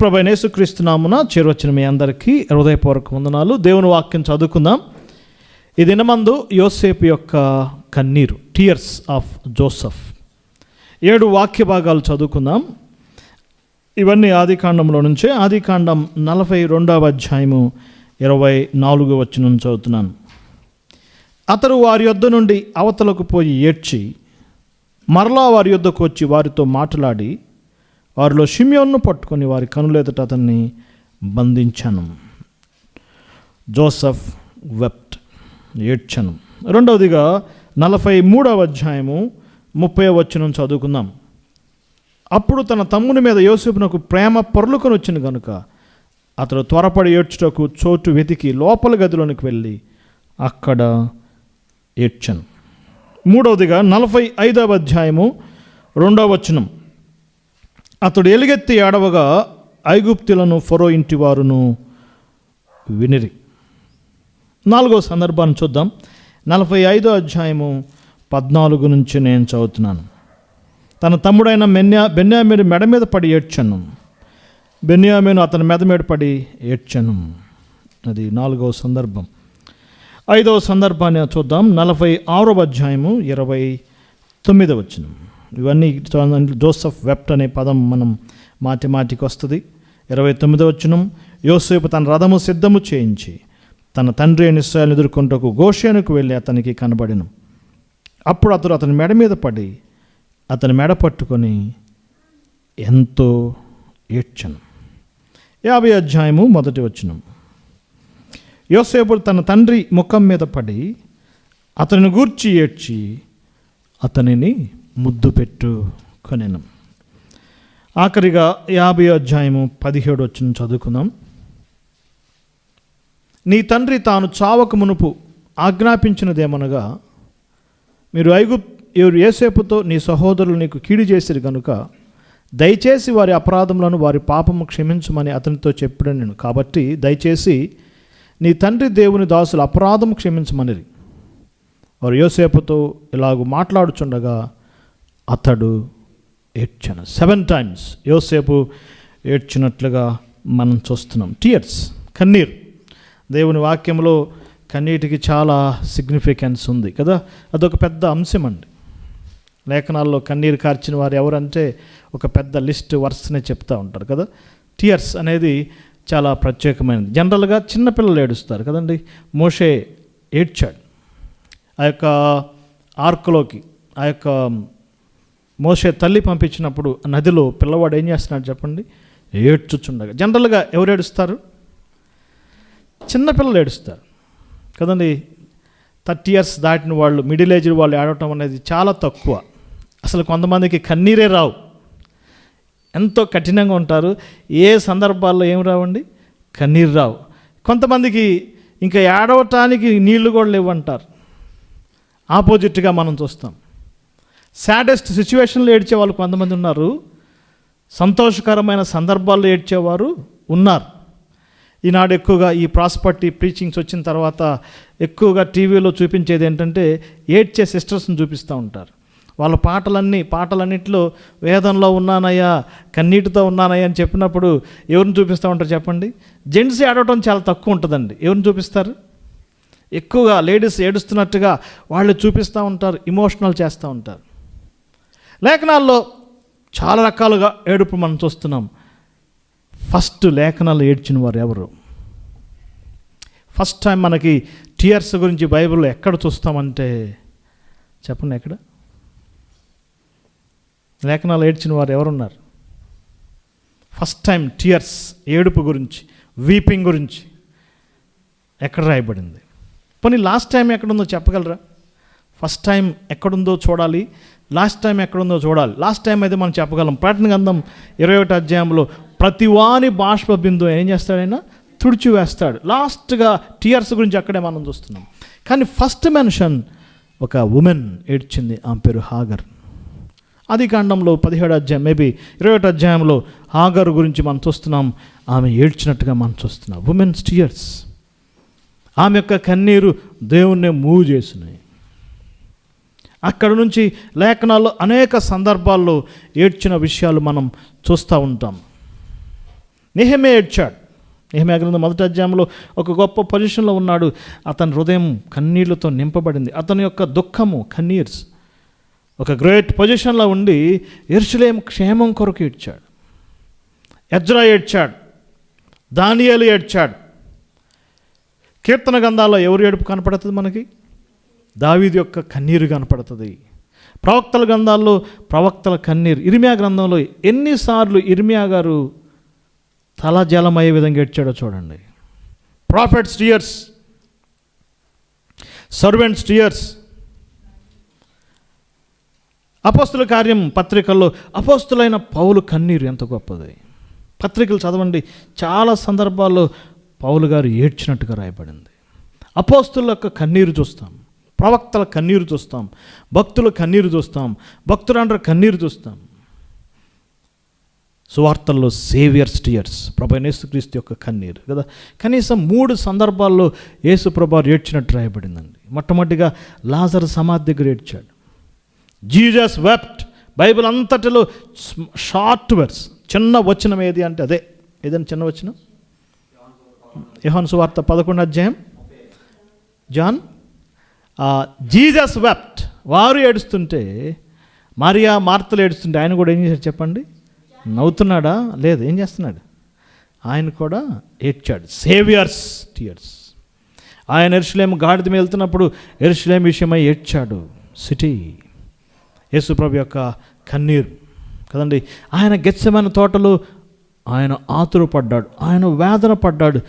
ప్రభువైన యేసుక్రీస్తు నామమున చేరువచ్చిన మీ అందరికీ హృదయపూర్వక వందనాలు. దేవుని వాక్యం చదువుకుందాం. ఈ దినమందు యోసేపు యొక్క కన్నీరు, టీయర్స్ ఆఫ్ జోసెఫ్. 7 వాక్య భాగాలు చదువుకుందాం. ఇవన్నీ ఆదికాండంలో నుంచే. ఆదికాండం 42వ అధ్యాయము 24వ వచనం చదువుతున్నాను. అతడు వారి యొద్ద నుండి అవతలకు పోయి ఏడ్చి మరలా వారి యొద్దకు వచ్చి వారితో మాట్లాడి వారిలో షిమ్యోన్ను పట్టుకొని వారి కనులెదుట అతన్ని బంధించాను. Joseph wept, ఏడ్చను. రెండవదిగా 43వ అధ్యాయము 30వ వచనం చదువుకుందాం. అప్పుడు తన తమ్ముని మీద యోసేపునకు ప్రేమ పొర్లుకొని వచ్చింది కనుక అతడు త్వరపడి ఏడ్చుటకు చోటు వెతికి లోపల గదిలోనికి వెళ్ళి అక్కడ ఏడ్చను. మూడవదిగా 45వ అధ్యాయము 2వ వచనం. అతడు ఎలుగెత్తి ఏడవగా ఐగుప్తులను ఫరో ఇంటి వారును వినిరి. 4వ సందర్భాన్ని చూద్దాం. 45వ అధ్యాయము 14 నుంచి నేను చదువుతున్నాను. తన తమ్ముడైన బెన్యామీను మెడ మీద పడి ఏడ్చను. బెన్యామీను అతని మెడ మీద పడి ఏడ్చను. అది 4వ సందర్భం. 5వ సందర్భాన్ని చూద్దాం. 46వ అధ్యాయము 29వ వచనం. ఇవన్నీ జోసెఫ్ వెప్ట్ అనే పదం మనం మాటికి వస్తుంది. 29వ వచనం. యోసేపు తన రథము సిద్ధము చేయించి తన తండ్రి అయిన ఇశ్రాయేలును ఎదుర్కొంటకు గోషేనుకు వెళ్ళి అతనికి కనబడెను. అప్పుడు అతడు అతని మెడ మీద పడి అతని మెడ పట్టుకొని ఎంతో ఏడ్చను. 50వ అధ్యాయము 1వ వచనం. యోసేపు తన తండ్రి ముఖం మీద పడి అతనిని గూర్చి ఏడ్చి అతనిని ముద్దు పెట్టుకొనెను. ఆఖరిగా 50వ అధ్యాయము 17వ వచనం చదువుకుందాం. నీ తండ్రి తాను చావక మునుపు ఆజ్ఞాపించినదేమనగా మీరు యోసేపుతో నీ సహోదరులు నీకు కీడు చేసిరు కనుక దయచేసి వారి అపరాధములను వారి పాపము క్షమించమని అతనితో చెప్పాను నేను. కాబట్టి దయచేసి నీ తండ్రి దేవుని దాసులు అపరాధము క్షమించమనిరి. వారు యోసేపుతో ఇలాగూ మాట్లాడుచుండగా అతడు ఏడ్చను. 7 times యోసేపు ఏడ్చినట్లుగా మనం చూస్తున్నాం. టీయర్స్, కన్నీరు. దేవుని వాక్యంలో కన్నీటికి చాలా సిగ్నిఫికెన్స్ ఉంది కదా. అదొక పెద్ద అంశం అండి. లేఖనాల్లో కన్నీరు కార్చిన వారు ఎవరంటే ఒక పెద్ద లిస్ట్ వర్స్నే చెప్తూ ఉంటారు కదా. టీయర్స్ అనేది చాలా ప్రత్యేకమైనది. జనరల్గా చిన్నపిల్లలు ఏడుస్తారు కదండి. మోషే ఏడ్చాడు. ఆ యొక్క ఆర్క్లోకి ఆ యొక్క మోషే తల్లి పంపించినప్పుడు నదిలో పిల్లవాడు ఏం చేస్తున్నాడు చెప్పండి? ఏడ్చుచుండగా. జనరల్గా ఎవరు ఏడుస్తారు? చిన్నపిల్లలు ఏడుస్తారు కదండి. 30 years దాటిన వాళ్ళు, మిడిల్ ఏజ్ వాళ్ళు ఏడవటం అనేది చాలా తక్కువ. అసలు కొంతమందికి కన్నీరే రావు, ఎంతో కఠినంగా ఉంటారు. ఏ సందర్భాల్లో ఏం రావండి? కన్నీరు రావు. కొంతమందికి ఇంకా ఏడవటానికి నీళ్లు కూడా లేవంటారు. ఆపోజిట్గా మనం చూస్తాం. సాడెస్ట్ సిచ్యువేషన్లో ఏడ్చేవాళ్ళు కొంతమంది ఉన్నారు. సంతోషకరమైన సందర్భాల్లో ఏడ్చేవారు ఉన్నారు. ఈనాడు ఎక్కువగా ఈ ప్రాస్పర్టీ ప్రీచింగ్స్ వచ్చిన తర్వాత ఎక్కువగా టీవీలో చూపించేది ఏంటంటే ఏడ్చే సిస్టర్స్ని చూపిస్తూ ఉంటారు. వాళ్ళ పాటలన్నింటిలో వేదంలో ఉన్నానయ్యా, కన్నీటితో ఉన్నానయ్యా అని చెప్పినప్పుడు ఎవరిని చూపిస్తూ ఉంటారు చెప్పండి? జెంట్స్ ఏడవటం చాలా తక్కువ ఉంటుందండి. ఎవరిని చూపిస్తారు? ఎక్కువగా లేడీస్ ఏడుస్తున్నట్టుగా వాళ్ళు చూపిస్తూ ఉంటారు, ఇమోషనల్ చేస్తూ ఉంటారు. లేఖనాల్లో చాలా రకాలుగా ఏడుపు మనం చూస్తున్నాం. ఫస్ట్ లేఖనాలు ఏడ్చిన వారు ఎవరు? ఫస్ట్ టైం మనకి టీయర్స్ గురించి బైబిల్లో ఎక్కడ చూస్తామంటే చెప్పండి, ఎక్కడ? లేఖనాలు ఏడ్చిన వారు ఎవరున్నారు? ఫస్ట్ టైం టీయర్స్, ఏడుపు గురించి, వీపింగ్ గురించి ఎక్కడ రాయబడింది? పోనీ లాస్ట్ టైం ఎక్కడుందో చెప్పగలరా? ఫస్ట్ టైం ఎక్కడుందో చూడాలి, లాస్ట్ టైం ఎక్కడుందో చూడాలి. లాస్ట్ టైం అయితే మనం చెప్పగలం. ప్రకటన గ్రంథం 21వ అధ్యాయంలో ప్రతివాని బాష్ప బిందు ఏం చేస్తాడైనా తుడిచి వేస్తాడు. లాస్ట్గా టీయర్స్ గురించి అక్కడే మనం చూస్తున్నాం. కానీ ఫస్ట్ మెన్షన్ ఒక ఉమెన్ ఏడ్చింది. ఆమె పేరు హాగర్. ఆదికాండంలో 17వ అధ్యాయం, మేబీ 21వ అధ్యాయంలో హాగర్ గురించి మనం చూస్తున్నాం. ఆమె ఏడ్చినట్టుగా మనం చూస్తున్నాం. Women's tears. ఆమె యొక్క కన్నీరు దేవుణ్ణి మూవ్ చేసినాయి. అక్కడ నుంచి లేఖనాల్లో అనేక సందర్భాల్లో ఏడ్చిన విషయాలు మనం చూస్తూ ఉంటాం. నెహెమ్యా ఏడ్చాడు. నెహెమ్యా గ్రంథం 1వ అధ్యాయంలో ఒక గొప్ప పొజిషన్లో ఉన్నాడు. అతని హృదయం కన్నీళ్లతో నింపబడింది. అతని యొక్క దుఃఖము కన్నీర్స్ ఒక గ్రేట్ పొజిషన్లో ఉండి యెరూషలేము క్షేమం కొరకు ఏడ్చాడు. ఎజ్రా ఏడ్చాడు, దానియేలు ఏడ్చాడు. కీర్తన గ్రంథాల్లో ఎవరు ఏడుపు కనపడుతుంది మనకి? దావీదు యొక్క కన్నీరు కనపడుతుంది. ప్రవక్తల గ్రంథాల్లో ప్రవక్తల కన్నీరు. ఇర్మియా గ్రంథంలో ఎన్నిసార్లు ఇర్మియా గారు తల జలమయ్యే విధంగా ఏడ్చాడో చూడండి. Profits tears, servants tears. అపోస్తుల కార్యం పత్రికల్లో అపోస్తులైన పౌలు కన్నీరు ఎంత గొప్పది. పత్రికలు చదవండి, చాలా సందర్భాల్లో పౌలు గారు ఏడ్చినట్టుగా రాయబడింది. అపోస్తుల యొక్క కన్నీరు చూస్తాం, ప్రవక్తల కన్నీరు చూస్తాం, భక్తుల కన్నీరు చూస్తాం, భక్తులందరూ కన్నీరు చూస్తాం. సువార్తల్లో సేవియర్స్ టియర్స్, ప్రభు యేసుక్రీస్తు యొక్క కన్నీరు కదా. కనీసం 3 సందర్భాల్లో యేసు ప్రభు ఏడ్చినట్టు రాయబడిందండి. మొట్టమొదటిగా లాజరు సమాధి దగ్గర ఏడ్చాడు. Jesus wept. బైబిల్ అంతటిలో షార్ట్ వర్డ్స్, చిన్న వచనం ఏది అంటే అదే. ఏదైనా చిన్న వచనం? యోహాను సువార్త 11వ అధ్యాయం, జాన్. Jesus wept. వారు ఏడుస్తుంటే, మరియా మార్తలు ఏడుస్తుంటే ఆయన కూడా ఏం చేశాడు చెప్పండి? నవ్వుతున్నాడా? లేదు. ఏం చేస్తున్నాడు? ఆయన కూడా ఏడ్చాడు. Saviours tears. ఆయన యెరూషలేము గాడిద మీద వెళ్తున్నప్పుడు యెరూషలేము విషయమై ఏడ్చాడు. సిటీ యేసుప్రభు యొక్క కన్నీరు కదండి. ఆయన గెత్సెమనే తోటలో ఆయన ఆతురపడ్డాడు, ఆయన వేదన పడ్డాడు,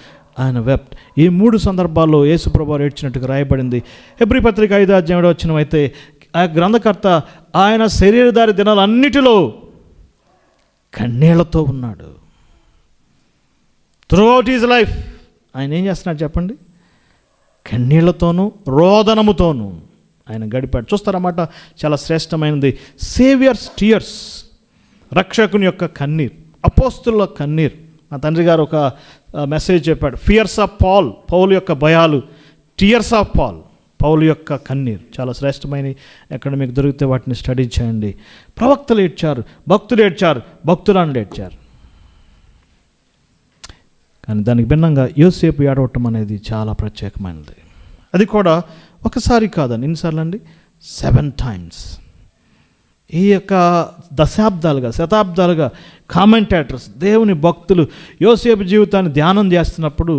ఆయన వెప్ట్. ఈ 3 సందర్భాల్లో యేసుప్రభు ఏడ్చినట్టుగా రాయబడింది. హెబ్రీ పత్రిక 5వ అధ్యాయంలో వచ్చినమైతే ఆ గ్రంథకర్త ఆయన శరీరధారి దినాలన్నిటిలో కన్నీళ్లతో ఉన్నాడు. త్రూఅవుట్ హిజ్ లైఫ్ ఆయన ఏం చేస్తున్నాడు చెప్పండి? కన్నీళ్లతోనూ రోదనముతోనూ ఆయన గడిపాడు. చూస్తారన్నమాట, చాలా శ్రేష్టమైనది. సేవియర్స్ టియర్స్, రక్షకుని యొక్క కన్నీరు, అపోస్తుల కన్నీరు. మా తండ్రి గారు ఒక మెసేజ్ చెప్పాడు, ఫియర్స్ ఆఫ్ పాల్, పౌలు యొక్క భయాలు, టియర్స్ ఆఫ్ పాల్, పౌలు యొక్క కన్నీరు. చాలా శ్రేష్టమైనవి. ఎక్కడ మీకు దొరికితే వాటిని స్టడీ చేయండి. ప్రవక్తలు ఏడ్చారు, భక్తులు ఏడ్చారు, భక్తులను ఏడ్చారు. కానీ దానికి భిన్నంగా యోసేపు ఏడవటం అనేది చాలా ప్రత్యేకమైనది. అది కూడా ఒకసారి కాదండి, ఎన్నిసార్లు అండి? 7 times. ఈ యొక్క దశాబ్దాలుగా, శతాబ్దాలుగా కామెంటేటర్స్, దేవుని భక్తులు యోసేపు జీవితాన్ని ధ్యానం చేస్తున్నప్పుడు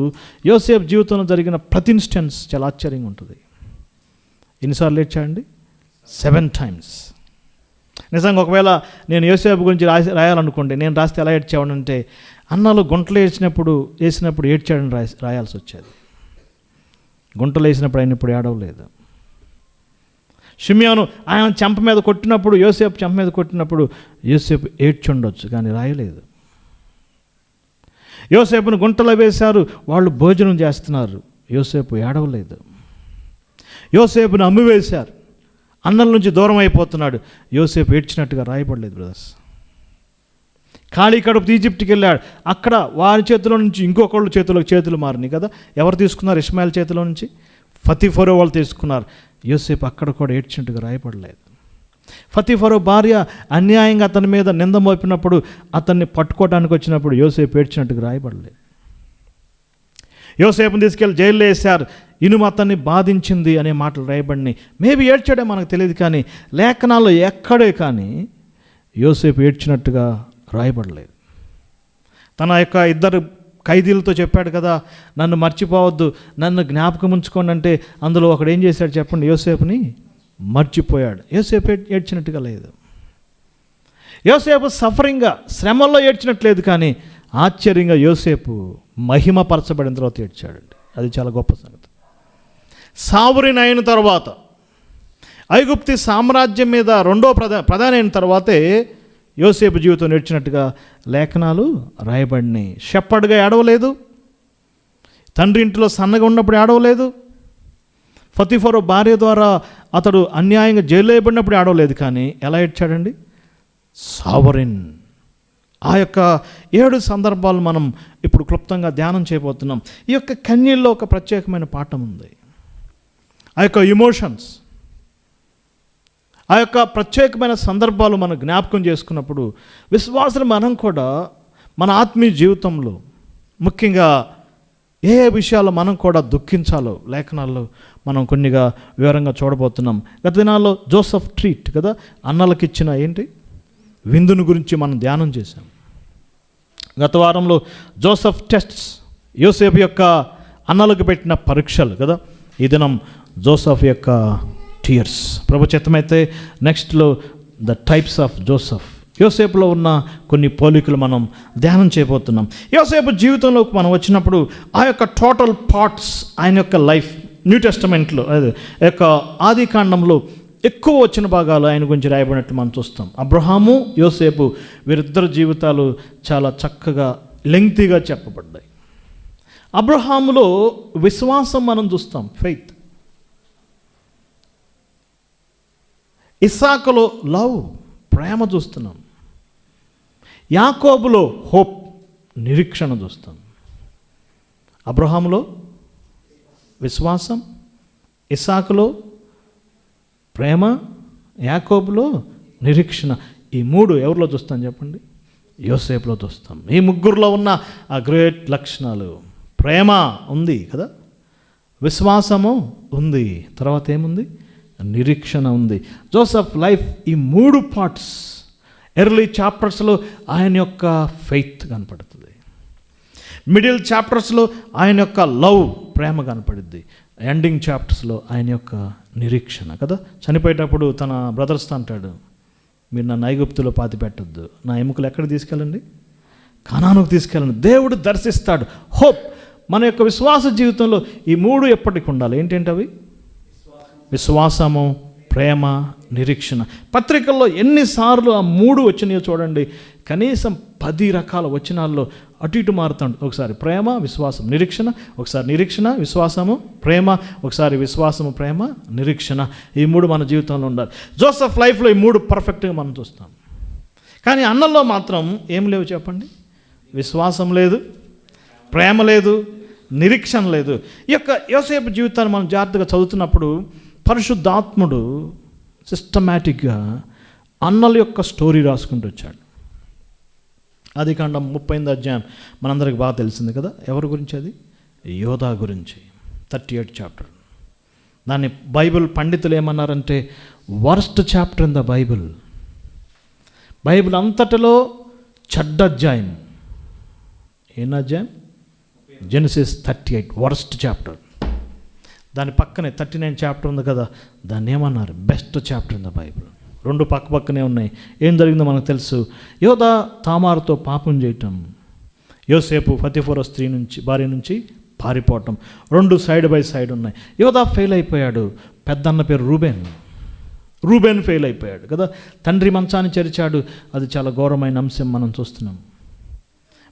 యోసేపు జీవితంలో జరిగిన ప్రతి ఇన్స్టెన్స్ చాలా ఆశ్చర్యంగా ఉంటుంది. ఎన్నిసార్లు ఏడ్చాడండి? 7 times. నిజంగా ఒకవేళ నేను యోసేపు గురించి రాయాలనుకోండి, నేను రాస్తే ఎలా ఏడ్చేవాడంటే, అన్నలు గుంటలు వేసినప్పుడు ఏడ్చాడని రాయాల్సి వచ్చేది. గుంటలు వేసినప్పుడు ఆయన ఇప్పుడు ఏడవలేదు. షిమ్యోను ఆయన చెంప మీద కొట్టినప్పుడు, యోసేపు చెంప మీద కొట్టినప్పుడు యోసేపు ఏడ్చుండొచ్చు, కానీ రాయలేదు. యోసేపును గుంటలో వేశారు, వాళ్ళు భోజనం చేస్తున్నారు, యోసేపు ఏడవలేదు. యోసేపును అమ్మివేశారు, అన్నల నుంచి దూరం అయిపోతున్నాడు, యోసేపు ఏడ్చినట్టుగా రాయబడలేదు బ్రదర్స్. ఖాళీ కడుపు ఈజిప్ట్కి వెళ్ళాడు, అక్కడ వారి చేతిలో నుంచి ఇంకొకళ్ళు చేతులు మారినాయి కదా. ఎవరు తీసుకున్నారు? ఇష్మాయిల్ చేతిలో నుంచి ఫతిఫరో వాళ్ళు తీసుకున్నారు. యోసేపు అక్కడ కూడా ఏడ్చినట్టుగా రాయబడలేదు. ఫతిఫరో భార్య అన్యాయంగా అతని మీద నింద మోపినప్పుడు, అతన్ని పట్టుకోవడానికి వచ్చినప్పుడు యోసేపు ఏడ్చినట్టుగా రాయబడలేదు. యోసేపుని తీసుకెళ్ళి జైల్లో వేశారు, ఇనుము అతన్ని బాధించింది అనే మాటలు రాయబడినాయి. మేబీ ఏడ్చాడే మనకు తెలియదు, కానీ లేఖనాల్లో ఎక్కడే కానీ యోసేపు ఏడ్చినట్టుగా రాయబడలేదు. తన యొక్క 2 ఖైదీలతో చెప్పాడు కదా, నన్ను మర్చిపోవద్దు, నన్ను జ్ఞాపకం ఉంచుకోండి అంటే, అందులో ఒకడు ఏం చేశాడు చెప్పండి? యోసేపుని మర్చిపోయాడు. యోసేపు ఏడ్చినట్టుగా లేదు. యోసేపు సఫరింగ్గా, శ్రమల్లో ఏడ్చినట్లేదు, కానీ ఆశ్చర్యంగా యోసేపు మహిమపరచబడిన తర్వాత ఏడ్చాడండి. అది చాలా గొప్ప సంగతి. సావురిన్ అయిన తర్వాత, ఐగుప్తి సామ్రాజ్యం మీద 2వ ప్రధాని అయిన తర్వాతే యోసేపు జీవితం నేర్చినట్టుగా లేఖనాలు రాయబడినాయి. షెప్పర్డ్గా ఏడవలేదు, తండ్రి ఇంటిలో సన్నగా ఉన్నప్పుడు ఏడవలేదు, ఫతిఫరో భార్య ద్వారా అతడు అన్యాయంగా జైలు వేయబడినప్పుడు ఏడవలేదు, కానీ ఎలా ఏడ్చాడండి? సావరిన్. ఆ యొక్క 7 సందర్భాలు మనం ఇప్పుడు క్లుప్తంగా ధ్యానం చేయబోతున్నాం. ఈ యొక్క కన్నీళ్ళలో ఒక ప్రత్యేకమైన పాఠం ఉంది. ఆ యొక్క ఎమోషన్స్, ఆ యొక్క ప్రత్యేకమైన సందర్భాలు మనం జ్ఞాపకం చేసుకున్నప్పుడు విశ్వాసులు మనం కూడా మన ఆత్మీయ జీవితంలో ముఖ్యంగా ఏ విషయాలు మనం కూడా దుఃఖించాలో లేఖనాల్లో మనం కొన్నిగా వివరంగా చూడబోతున్నాం. గత దినాల్లో జోసెఫ్ ట్రీట్ కదా, అన్నలకు ఇచ్చిన విందును గురించి మనం ధ్యానం చేశాం. గత వారంలో జోసెఫ్ టెస్ట్స్, యోసేపు యొక్క అన్నలకు పెట్టిన పరీక్షలు కదా. ఈ దినం జోసెఫ్ యొక్క టీయర్స్. ప్రభు చిత్తమైతే నెక్స్ట్లో ద టైప్స్ ఆఫ్ జోసెఫ్, యోసేపులో ఉన్న కొన్ని పోలికలు మనం ధ్యానం చేయబోతున్నాం. యోసేపు జీవితంలోకి మనం వచ్చినప్పుడు ఆ యొక్క టోటల్ పార్ట్స్, ఆయన యొక్క లైఫ్ న్యూ టెస్టమెంట్లో యొక్క ఆది కాండంలో ఎక్కువ వచ్చిన భాగాలు ఆయన గురించి రాయబడినట్టు మనం చూస్తాం. అబ్రహాము, యోసేపు వీరిద్దరు జీవితాలు చాలా చక్కగా లెంగ్తీగా చెప్పబడ్డాయి. అబ్రహాములో విశ్వాసం మనం చూస్తాం, ఫెయిత్. ఇస్సాకులో లవ్, ప్రేమ చూస్తున్నాం. యాకోబులో హోప్, నిరీక్షణ చూస్తాం. అబ్రహాములో విశ్వాసం, ఇస్సాకులో ప్రేమ, యాకోబులో నిరీక్షణ. ఈ మూడు ఎవరిలో చూస్తాం చెప్పండి? యోసేపులో చూస్తాం. ఈ ముగ్గురులో ఉన్న ఆ గ్రేట్ లక్షణాలు, ప్రేమ ఉంది కదా, విశ్వాసము ఉంది, తర్వాత ఏముంది? నిరీక్షణ ఉంది. జోసెఫ్ లైఫ్ ఈ మూడు పార్ట్స్ ఎర్లీ చాప్టర్స్లో ఆయన యొక్క ఫెయిత్ కనపడుతుంది. మిడిల్ చాప్టర్స్లో ఆయన యొక్క లవ్, ప్రేమ కనపడుద్ది. ఎండింగ్ చాప్టర్స్లో ఆయన యొక్క నిరీక్షణ కదా. చనిపోయేటప్పుడు తన బ్రదర్స్తో అంటాడు, మీరు నన్ను ఐగుప్తులో పాతి పెట్టద్దు, నా ఎముకలు ఎక్కడ తీసుకెళ్ళండి? కానానుకు తీసుకెళ్ళండి. దేవుడు దర్శిస్తాడు. హోప్. మన యొక్క విశ్వాస జీవితంలో ఈ మూడు ఎప్పటికి ఉండాలి. ఏంటంటే అవి విశ్వాసము, ప్రేమ, నిరీక్షణ. పత్రికల్లో ఎన్నిసార్లు ఆ మూడు వచ్చినాయో చూడండి. కనీసం 10 రకాల వచనాల్లో అటు ఇటు మారుతాడు. ఒకసారి ప్రేమ, విశ్వాసం, నిరీక్షణ, ఒకసారి నిరీక్షణ, విశ్వాసము, ప్రేమ, ఒకసారి విశ్వాసము, ప్రేమ, నిరీక్షణ. ఈ మూడు మన జీవితంలో ఉండాలి. జోసెఫ్ లైఫ్లో ఈ మూడు పర్ఫెక్ట్గా మనం చూస్తాం. కానీ అన్నల్లో మాత్రం ఏం లేవు చెప్పండి? విశ్వాసం లేదు, ప్రేమ లేదు, నిరీక్షణ లేదు. ఈ యొక్క యోసేపు జీవితాన్ని మనం జాగ్రత్తగా చదువుతున్నప్పుడు పరిశుద్ధాత్ముడు సిస్టమేటిక్గా అన్నల యొక్క స్టోరీ రాసుకుంటూ వచ్చాడు. ఆదికాండం 30వ అధ్యాయం మనందరికి బాగా తెలిసింది కదా. ఎవరి గురించి? అది యోధా గురించి. 38 చాప్టర్. దాన్ని బైబిల్ పండితులు ఏమన్నారంటే worst chapter in the Bible. Bible అంతటిలో చెడ్డ అధ్యాయం. ఏం అధ్యాయం? Genesis 38, worst chapter. దాని పక్కనే 39 చాప్టర్ ఉంది కదా, దాన్ని ఏమన్నారు? Best chapter in the Bible. రెండు పక్కనే ఉన్నాయి. ఏం జరిగిందో మనకు తెలుసు. యోధా తామారుతో పాపం చేయటం, యోసేపు ఫతిఫోరా స్త్రీ నుంచి, భార్య నుంచి పారిపోవటం, రెండు సైడ్ బై సైడ్ ఉన్నాయి. యోధా ఫెయిల్ అయిపోయాడు. పెద్దన్న పేరు రూబేన్ ఫెయిల్ అయిపోయాడు కదా. తండ్రి మంచాన్ని చెరిచాడు. అది చాలా ఘోరమైన అంశం మనం చూస్తున్నాం.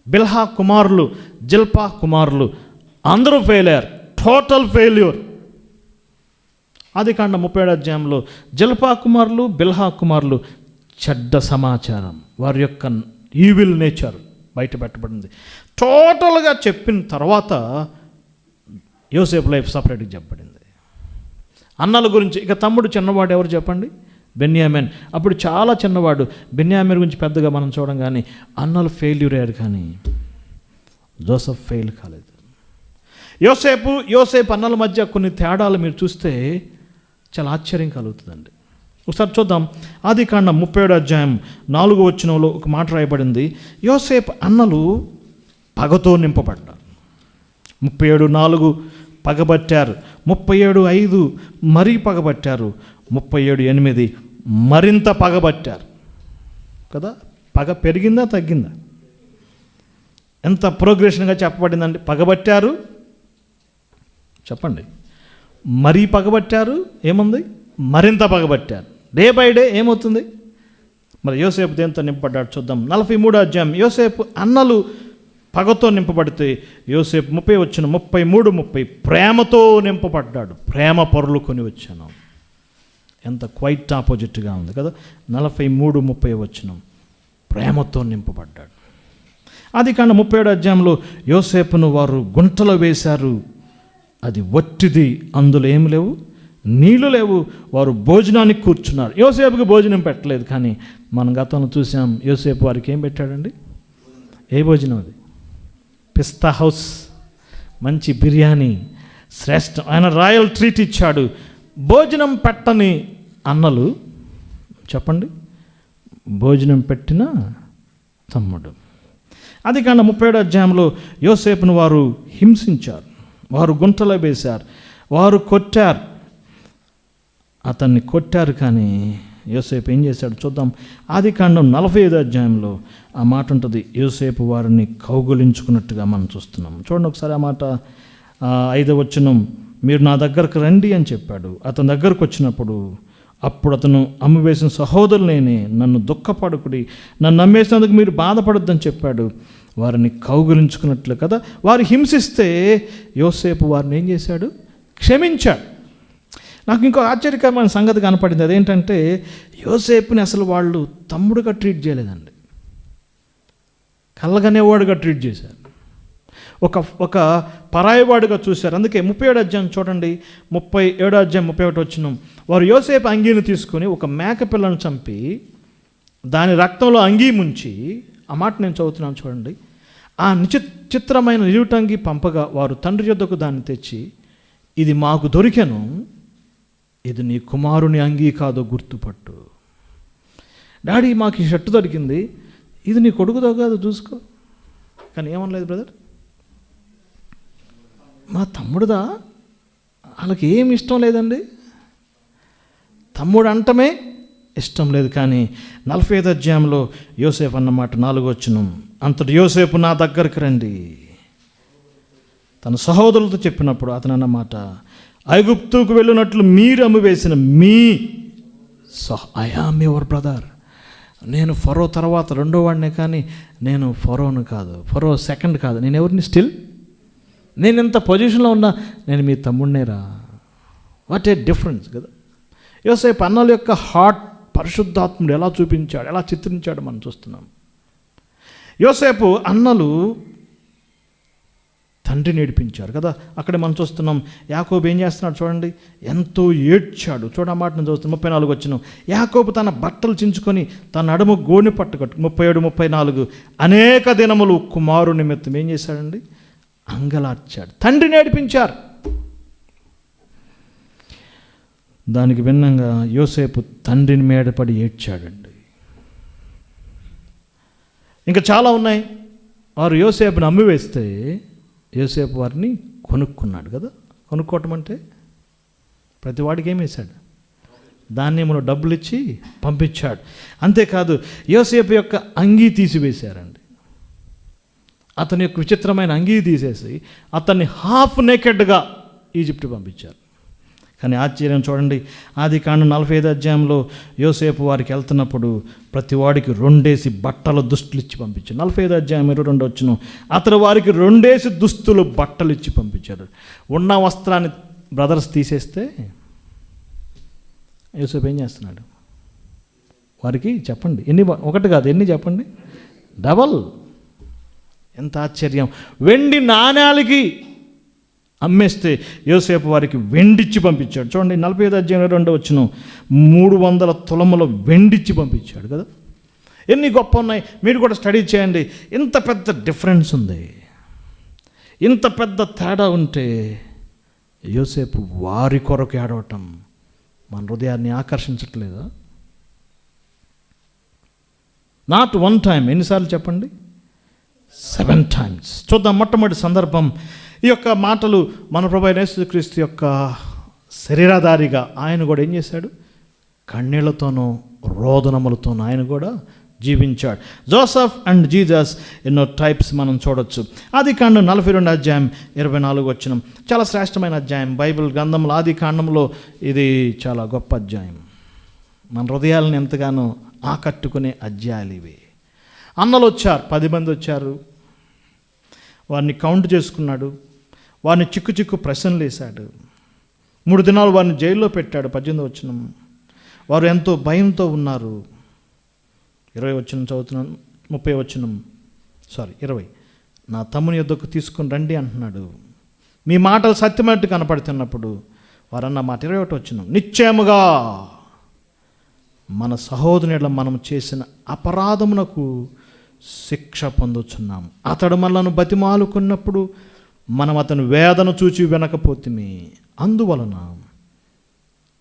బిల్హా కుమారులు, జిల్పా కుమారులు అందరూ ఫెయిల్ అయ్యారు. Total failure. ఆదికాండం 37వ అధ్యాయంలో జిల్పా కుమారులు, బిల్హా కుమారులు చెడ్డ సమాచారం, వారి యొక్క ఈవిల్ నేచర్ బయట పెట్టబడింది. టోటల్గా చెప్పిన తర్వాత యోసేపు లైఫ్ సపరేట్గా చెప్పబడింది. అన్నల గురించి ఇక తమ్ముడు చిన్నవాడు ఎవరు చెప్పండి? బెన్యామిన్. అప్పుడు చాలా చిన్నవాడు. బెన్యామిన్ గురించి పెద్దగా మనం చూడం, కానీ అన్నలు ఫెయిల్యూర్ అయ్యారు, కానీ జోసెఫ్ ఫెయిల్ కాలేదు. యోసేపు అన్నల మధ్య కొన్ని తేడాలు మీరు చూస్తే చాలా ఆశ్చర్యం కలుగుతుందండి. ఒకసారి చూద్దాం. ఆదికాండం 37వ అధ్యాయం 4వ వచనంలో ఒక మాట రాయబడింది. యోసేపు అన్నలు పగతో నింపబడ్డారు. 37:4 పగబట్టారు, 37:5 మరీ పగబట్టారు, 37:8 మరింత పగబట్టారు కదా. పగ పెరిగిందా తగ్గిందా? ఎంత ప్రోగ్రెషన్గా చెప్పబడిందండి. పగబట్టారు, చెప్పండి, మరీ పగబట్టారు, ఏముంది? మరింత పగబట్టారు. డే బై డే ఏమవుతుంది? మరి యోసేపు దేంతో నింపబడ్డాడు చూద్దాం. 43వ అధ్యాయం. యోసేపు అన్నలు పగతో నింపబడితే యోసేపు 33:30 ప్రేమతో నింపబడ్డాడు. ప్రేమ పొరలుకొని వచ్చాను. ఎంత క్వైట్ ఆపోజిట్గా ఉంది కదా. 43:30 వచనం, ప్రేమతో నింపబడ్డాడు. ఆదికాండం 37వ అధ్యాయంలో యోసేపును వారు గుంటలో వేశారు. అది వట్టిది, అందులో ఏమి లేవు, నీళ్లు లేవు. వారు భోజనానికి కూర్చున్నారు. యోసేపుకి భోజనం పెట్టలేదు, కానీ మనం గతంలో చూసాం యోసేపు వారికి ఏం పెట్టాడండి? ఏ భోజనం అది? పిస్తా హౌస్, మంచి బిర్యానీ, శ్రేష్టం. ఆయన రాయల్ ట్రీట్ ఇచ్చాడు. భోజనం పెట్టని అన్నలు చెప్పండి, భోజనం పెట్టిన తమ్ముడు. ఆదికాండం 37వ అధ్యాయంలో యోసేపును వారు హింసించారు, వారు గుంటలో వేశారు, వారు కొట్టారు, అతన్ని కొట్టారు. కానీ యోసేపు ఏం చేశాడు చూద్దాం. ఆదికాండం 45వ అధ్యాయంలో ఆ మాట ఉంటుంది. యోసేపు వారిని కౌగులించుకున్నట్టుగా మనం చూస్తున్నాం. చూడండి ఒకసారి ఆ మాట. 5వ వచనం, మీరు నా దగ్గరకు రండి అని చెప్పాడు. అతని దగ్గరకు వచ్చినప్పుడు అప్పుడు అతను అమ్మివేసిన సహోదరులేనే, నన్ను దుఃఖపడకుడి, నన్ను అమ్మేసినందుకు మీరు బాధపడొద్దని చెప్పాడు. వారిని కౌగులించుకున్నట్లు కదా. వారు హింసిస్తే యోసేపు వారిని ఏం చేశాడు? క్షమించాడు. నాకు ఇంకో ఆశ్చర్యకరమైన సంగతి కనపడింది. అదేంటంటే యోసేపుని అసలు వాళ్ళు తమ్ముడుగా ట్రీట్ చేయలేదండి, కళ్ళగనేవాడుగా ట్రీట్ చేశారు. ఒక పరాయివాడుగా చూశారు. అందుకే 37వ అధ్యాయం చూడండి, 37వ అధ్యాయం 31 వచనం. వారు యోసేపు అంగీని తీసుకొని ఒక మేక పిల్లను చంపి దాని రక్తంలో అంగీ ముంచి, ఆ మాట నేను చదువుతున్నాను చూడండి, ఆ చిత్రమైన నిలువుటంగి పంపగా వారు తండ్రి యొద్దకు దాన్ని తెచ్చి, ఇది మాకు దొరికెను, ఇది నీ కుమారుని అంగీ కాదో గుర్తుపట్టు. డాడీ మాకు ఈ షర్టు దొరికింది, ఇది నీ కొడుకుదో కాదు చూసుకో. కానీ ఏమనలేదు బ్రదర్, మా తమ్ముడుదా, వాళ్ళకి ఏమి ఇష్టం లేదండి, తమ్ముడు అంటమే ఇష్టం లేదు. కానీ 45వ అధ్యాయంలో యోసేపు అన్నమాట 4వ వచనం, అంతటి యోసేపు నా దగ్గరికి రండి తన సహోదరులతో చెప్పినప్పుడు అతను అన్నమాట, ఐగుప్తుకు వెళ్ళినట్లు మీరు అమ్మివేసిన మీ ఐ యామ్ యువర్ బ్రదర్. నేను ఫరో తర్వాత 2వ వాడినే, కానీ నేను ఫరోను కాదు, ఫరో సెకండ్ కాదు, నేను ఎవరిని స్టిల్, నేను ఎంత పొజిషన్లో ఉన్నా నేను మీ తమ్ముడినేరా. వాట్ ఏ డిఫరెన్స్ కదా. యోసేపు అన్నల యొక్క హార్ట్ పరిశుద్ధాత్ముడు ఎలా చూపించాడు, ఎలా చిత్రించాడు మనం చూస్తున్నాం. యోసేపు అన్నలు తండ్రిని ఏడిపించారు కదా. అక్కడే మనం చూస్తున్నాం. యాకోబు ఏం చేస్తున్నాడు చూడండి, ఎంతో ఏడ్చాడు. చూడ మాట నేను చూస్తున్నాం. 34 వచనం, యాకోబు తన బట్టలు చించుకొని తన నడుము గోని పట్టుకట్టు. 37, 34, అనేక దినములు కుమారు నిమిత్తం ఏం చేశాడండి, అంగలార్చాడు. తండ్రిని ఏడిపించారు. దానికి భిన్నంగా యోసేపు తండ్రిని మేడపడి ఏడ్చాడండి. ఇంకా చాలా ఉన్నాయి. వారు యోసేపుని అమ్మివేస్తే యోసేపు వారిని కొనుక్కున్నాడు కదా. కొనుక్కోవటం అంటే ప్రతివాడికి ఏం వేశాడు, ధాన్యములో డబ్బులు ఇచ్చి పంపించాడు. అంతేకాదు యోసేపు యొక్క అంగీ తీసివేశారండి. అతని యొక్క విచిత్రమైన అంగీ తీసేసి అతన్ని హాఫ్ నేకెడ్గా ఈజిప్ట్ పంపించారు. కానీ ఆశ్చర్యం చూడండి, ఆదికాండం 45వ అధ్యాయంలో యోసేపు వారికి వెళ్తున్నప్పుడు ప్రతి వాడికి 2 బట్టల దుస్తులు ఇచ్చి పంపించారు. 45వ అధ్యాయం 22 వచనం, అతను వారికి 2 దుస్తులు బట్టలు ఇచ్చి పంపించారు. ఉన్న వస్త్రాన్ని బ్రదర్స్ తీసేస్తే యోసేపు ఏం చేస్తున్నాడు వారికి? చెప్పండి ఎన్ని, ఒకటి కాదు ఎన్ని చెప్పండి, డబల్. ఎంత ఆశ్చర్యం. వెండి నాణ్యాలకి అమ్మేస్తే యోసేపు వారికి వెండిచ్చి పంపించాడు. చూడండి 45వ అధ్యాయం 2వ వచనం, 300 తులముల వెండిచ్చి పంపించాడు కదా. ఎన్ని గొప్ప ఉన్నాయి, మీరు కూడా స్టడీ చేయండి. ఇంత పెద్ద డిఫరెన్స్ ఉంది, ఇంత పెద్ద తేడా ఉంటే యోసేపు వారి కొరకు ఏడవటం మన హృదయాన్ని ఆకర్షించట్లేదా? నాట్ 1 టైం, ఎన్నిసార్లు చెప్పండి, 7 times. చూద్దాం. మొట్టమొదటి సందర్భం, ఈ యొక్క మాటలు మన ప్రభువైన యేసుక్రీస్తు యొక్క శరీరధారిగా ఆయన కూడా ఏం చేశాడు, కన్నీళ్లతోనూ రోదనములతోనూ ఆయన కూడా జీవించాడు. జోసెఫ్ అండ్ జీసస్ ఎన్నో టైప్స్ మనం చూడొచ్చు. ఆదికాండం 42వ అధ్యాయం 24 వచనం, చాలా శ్రేష్టమైన అధ్యాయం బైబిల్ గ్రంథంలో. ఆదికాండంలో ఇది చాలా గొప్ప అధ్యాయం, మన హృదయాలను ఎంతగానో ఆకట్టుకునే అధ్యాయాలు ఇవి. అన్నలు వచ్చారు, 10 మంది వచ్చారు. వారిని కౌంట్ చేసుకున్నాడు, వారిని చిక్కు ప్రశ్నలు వేశాడు. 3 దినాలు వారిని జైల్లో పెట్టాడు. 18వ వచనం, వారు ఎంతో భయంతో ఉన్నారు. 20 వచనం చదువుతున్నాను, 30 వచనం 20, నా తమ్ముని యొద్దకు తీసుకుని రండి అంటున్నాడు. మీ మాటలు సత్యమైనట్టు కనపడుతున్నప్పుడు వారన్న మాట 21 వచనం, నిశ్చయముగా మన సహోదరుల మనం చేసిన అపరాధమునకు శిక్ష పొందుచున్నాము. అతడు మనలను బతిమాలుకున్నప్పుడు మనం అతని వేదన చూచి వినకపోతిమి. అందువలన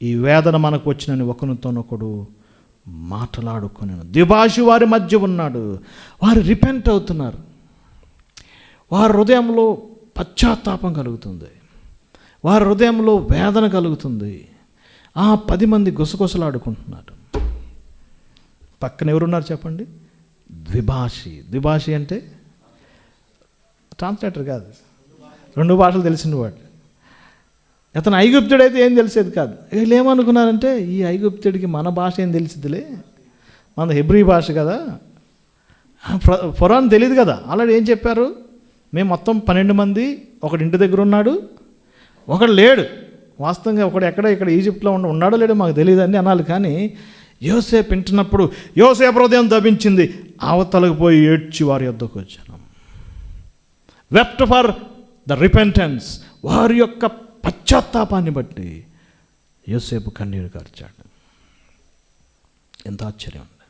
ఈ వేదన మనకు వచ్చినని ఒకరితోనొకడు మాట్లాడుకొని ద్విభాషి వారి మధ్య ఉన్నాడు. వారు రిపెంట్ అవుతున్నారు. వారి హృదయంలో పశ్చాత్తాపం కలుగుతుంది. వారి హృదయంలో వేదన కలుగుతుంది. 10 మంది గుసగుసలాడుకుంటున్నారు. పక్కన ఎవరున్నారు చెప్పండి? ద్విభాషి అంటే ట్రాన్స్లేటర్ కాదు, 2 భాషలు తెలిసిన వాడు. అతను ఐగుప్తుడైతే ఏం తెలిసేది కాదు. వీళ్ళు ఏమనుకున్నారంటే, ఈ ఐగుప్తుడికి మన భాష ఏం తెలిసిద్దిలే, మన హెబ్రీ భాష కదా, ఫరోన్ తెలియదు కదా. ఆల్రెడీ ఏం చెప్పారు? మేము మొత్తం 12 మంది, ఒకడు ఇంటి దగ్గర ఉన్నాడు, ఒకడు లేడు. వాస్తవంగా ఒకడు ఇక్కడ ఈజిప్ట్లో ఉన్నాడో లేడో మాకు తెలియదు అని అనాలి. కానీ యోసేపు వింటున్నప్పుడు యోసేపు హృదయం దభించింది. అవతలకు పోయి ఏడ్చి వారి యొద్దకు వచ్చాను. వెప్ట్ ఫర్ ద రిపెంటెన్స్, వారి యొక్క పశ్చాత్తాపాన్ని బట్టి యోసేపు కన్నీరు కార్చాడు. ఎంత ఆశ్చర్యం ఉంది.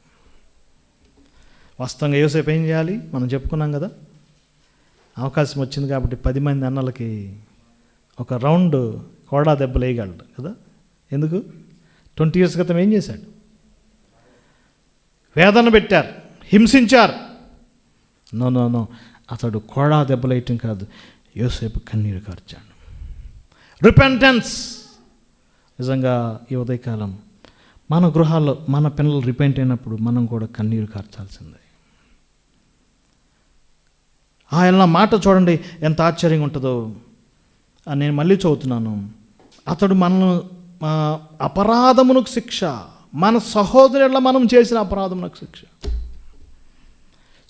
వాస్తవంగా యోసేపు ఏం చేయాలి? మనం చెప్పుకున్నాం కదా, అవకాశం వచ్చింది కాబట్టి 10 మంది అన్నలకి ఒక రౌండ్ కోడా దెబ్బలు వేయగలడు కదా. ఎందుకు? 20 years క్రితం ఏం చేశాడు? వేదన పెట్టారు, హింసించారు. నో, అతడు కోడా దెబ్బలు వేయటం కాదు, యోసేపు కన్నీరు కార్చాడు. రిపెంటెన్స్. నిజంగా ఈ ఉదయకాలం మన గృహాల్లో మన పిల్లలు రిపెంట్ అయినప్పుడు మనం కూడా కన్నీరు కార్చాల్సిందే. ఆయన మాట చూడండి ఎంత ఆశ్చర్యంగా ఉంటుందో. నేను మళ్ళీ చదువుతున్నాను. అతడు మనను అపరాధమునకు శిక్ష, మన సహోదరుల మనం చేసిన అపరాధమునకు శిక్ష.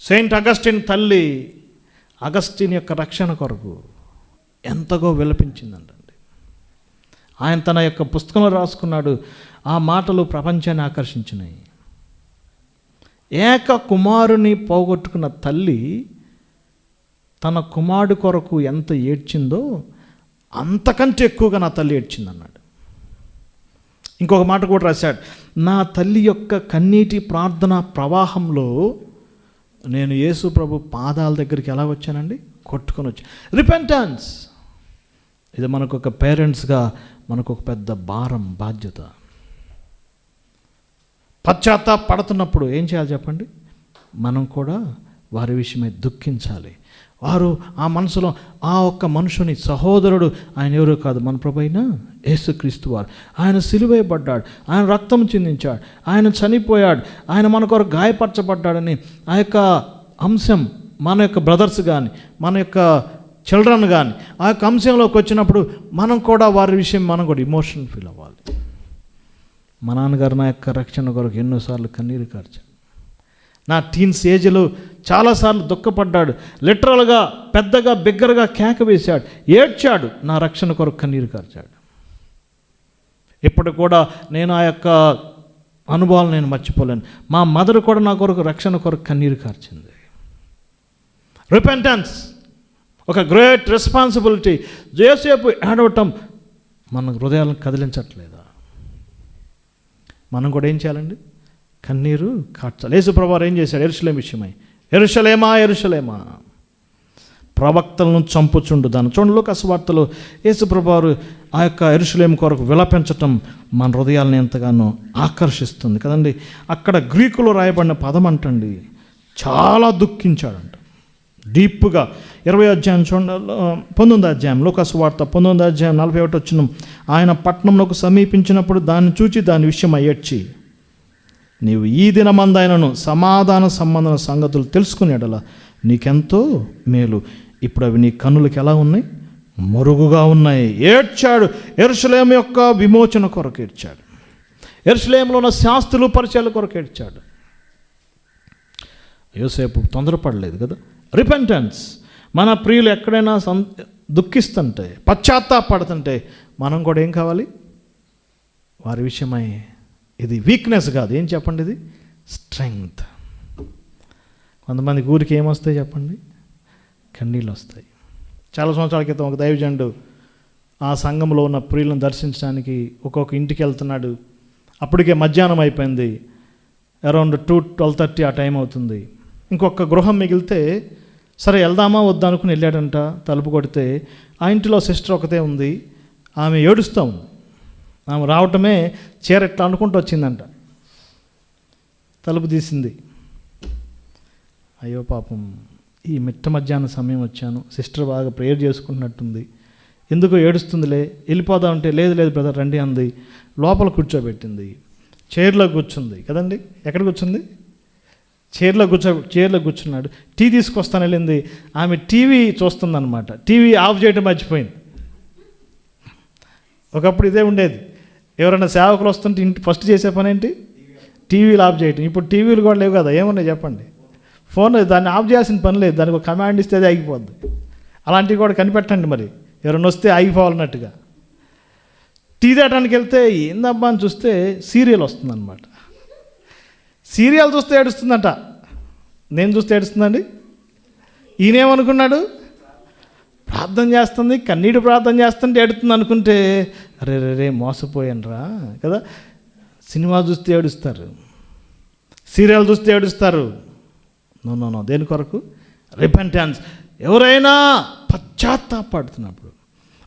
సెయింట్ అగస్టిన్ తల్లి అగస్టిన్ యొక్క రక్షణ కొరకు ఎంతగో విలపించిందంటండి. ఆయన తన యొక్క పుస్తకంలో రాసుకున్నాడు. ఆ మాటలు ప్రపంచాన్ని ఆకర్షించినాయి. ఏక కుమారుని పోగొట్టుకున్న తల్లి తన కుమారుడు కొరకు ఎంత ఏడ్చిందో అంతకంటే ఎక్కువగా నా తల్లి ఏడ్చిందన్నాడు. ఇంకొక మాట కూడా రాశాడు. నా తల్లి యొక్క కన్నీటి ప్రార్థన ప్రవాహంలో నేను యేసు ప్రభు పాదాల దగ్గరికి ఎలా వచ్చానండి? కొట్టుకొని వచ్చాను. రిపెంటెన్స్. ఇది మనకు ఒక పేరెంట్స్గా మనకు ఒక పెద్ద భారం, బాధ్యత. పశ్చాత్తాపడుతున్నప్పుడు ఏం చేయాలి చెప్పండి? మనం కూడా వారి విషయమై దుఃఖించాలి. వారు ఆ మనసులో ఆ ఒక్క మనుషుని సహోదరుడు, ఆయన ఎవరో కాదు, మన ప్రభు అయిన యేసుక్రీస్తు వారు. ఆయన సిలువేయబడ్డాడు, ఆయన రక్తం చిందించాడు, ఆయన చనిపోయాడు, ఆయన మన కొరకు గాయపరచబడ్డాడని ఆ యొక్క అంశం మన యొక్క బ్రదర్స్ కానీ మన యొక్క చిల్డ్రన్ కానీ ఆ యొక్క అంశంలోకి వచ్చినప్పుడు మనం కూడా వారి విషయం మనం కూడా ఇమోషన్ ఫీల్ అవ్వాలి. మా నాన్నగారు నా యొక్క రక్షణ కొరకు ఎన్నోసార్లు కన్నీరు కార్చాడు. నా టీన్స్ ఏజ్లో చాలాసార్లు దుఃఖపడ్డాడు. లిటరల్గా పెద్దగా బిగ్గరగా కేక వేశాడు, ఏడ్చాడు, నా రక్షణ కొరకు కన్నీరు కార్చాడు. ఇప్పుడు కూడా నేను ఆ యొక్క అనుభవాలు నేను మర్చిపోలేను. మా మదర్ కూడా నా కొరకు రక్షణ కొరకు కన్నీరు కార్చింది. రిపెంటెన్స్ ఒక గ్రేట్ రెస్పాన్సిబిలిటీ. యోసేపు ఏడవటం మన హృదయాలను కదిలించట్లేదా? మనం కూడా ఏం చేయాలండి? కన్నీరు కార్చాలి. యేసు ప్రభువారు ఏం చేశాడు? యెరూషలేము విషయమై, యెరూషలేమా యెరూషలేమా ప్రవక్తలను చంపుచుండు దాన్ని. చూడండి లూకాసు వార్తలో యేసు ప్రభువారు ఆ యొక్క యెరూషలేము కొరకు విలపించటం మన హృదయాలను ఎంతగానో ఆకర్షిస్తుంది కదండి. అక్కడ గ్రీకులో రాయబడిన పదం అంటండి, చాలా దుఃఖించాడంట డీప్గా. 20వ అధ్యాయం చూడండి, 19వ అధ్యాయం లూకాసు వార్త 19వ అధ్యాయం 41 వచనం. ఆయన పట్టణంలోకి సమీపించినప్పుడు దాన్ని చూచి దాని విషయం ఏడ్చి, నీవు ఈ దినమందైనను సమాధాన సంబంధన సంగతులు తెలుసుకునేడలా నీకెంతో మేలు. ఇప్పుడు అవి నీ కన్నులకి ఎలా ఉన్నాయి? మరుగుగా ఉన్నాయి. ఏడ్చాడు. యెరూషలేము యొక్క విమోచన కొరకు ఏడ్చాడు. యెరూషలేములో ఉన్న శాస్త్రులు పరిచయాల కొరకు ఏడ్చాడు. యోసేపు తొందరపడలేదు కదా. రిపెంటెన్స్. మన ప్రియులు ఎక్కడైనా దుఃఖిస్తుంటే, పశ్చాత్తాపడుతుంటే మనం కూడా ఏం కావాలి? వారి విషయమై, ఇది వీక్నెస్ కాదు, ఏం చెప్పండి, ఇది స్ట్రెంగ్త్. కొంతమందికి ఊరికి ఏమొస్తాయి చెప్పండి? కన్నీళ్ళు వస్తాయి. చాలా సంవత్సరాల క్రితం ఒక దైవజనుడు ఆ సంఘంలో ఉన్న ప్రియులను దర్శించడానికి ఒక్కొక్క ఇంటికి వెళ్తున్నాడు. అప్పటికే మధ్యాహ్నం అయిపోయింది, అరౌండ్ 2-12:30 ఆ టైం అవుతుంది. ఇంకొక గృహం మిగిలితే సరే వెళ్దామా వద్దా అనుకుని వెళ్ళాడంట. తలుపు కొడితే ఆ ఇంటిలో సిస్టర్ ఒకతే ఉంది. ఆమె ఏడుస్తూ ఉంది. ఆమె రావటమే చీర ఎట్లా అనుకుంటూ వచ్చిందంట. తలుపు తీసింది. అయ్యో పాపం, ఈ మిట్ట మధ్యాహ్న సమయం వచ్చాను, సిస్టర్ బాగా ప్రేయర్ చేసుకుంటున్నట్టుంది, ఎందుకో ఏడుస్తుందిలే, వెళ్ళిపోదామంటే లేదు లేదు బ్రదర్ రండి అంది. లోపల కూర్చోబెట్టింది. చైర్లో కూర్చుంది కదండి. ఎక్కడ కూర్చుంది? చైర్లో కూర్చున్నాడు. టీ తీసుకొస్తాను వెళ్ళింది. ఆమె టీవీ చూస్తుందన్నమాట. టీవీ ఆఫ్ చేయడం మర్చిపోయింది. ఒకప్పుడు ఇదే ఉండేది. ఎవరైనా సేవకులు వస్తుంటే ఇంటి ఫస్ట్ చేసే పని ఏంటి? టీవీలు ఆఫ్ చేయటం. ఇప్పుడు టీవీలు కూడా లేవు కదా, ఏమున్నాయి చెప్పండి. ఫోన్ దాన్ని ఆఫ్ చేయాల్సిన పని లేదు, దానికి ఒక కమాండ్ ఇస్తే అది ఆగిపోద్ది. అలాంటివి కూడా కనిపెట్టండి మరి, ఎవరైనా వస్తే ఆగిపోవాలన్నట్టుగా. టీ తాగడానికి వెళ్తే ఏందబ్బా అని చూస్తే సీరియల్ వస్తుందన్నమాట. సీరియల్ చూస్తే ఏడుస్తుందంట. నేను చూస్తే ఏడుస్తుందండి. ఈయనేమనుకున్నాడు? ప్రార్థన చేస్తుంది, కన్నీటి ప్రార్థన చేస్తుంటే ఏడుతుంది అనుకుంటే, అరే రే మోసపోయాను రా కదా. సినిమా చూస్తే ఏడుస్తారు, సీరియల్ చూస్తే ఏడుస్తారు. నో. దేని కొరకు? రిపెంటెన్స్. ఎవరైనా పశ్చాత్తాపడుతున్నప్పుడు,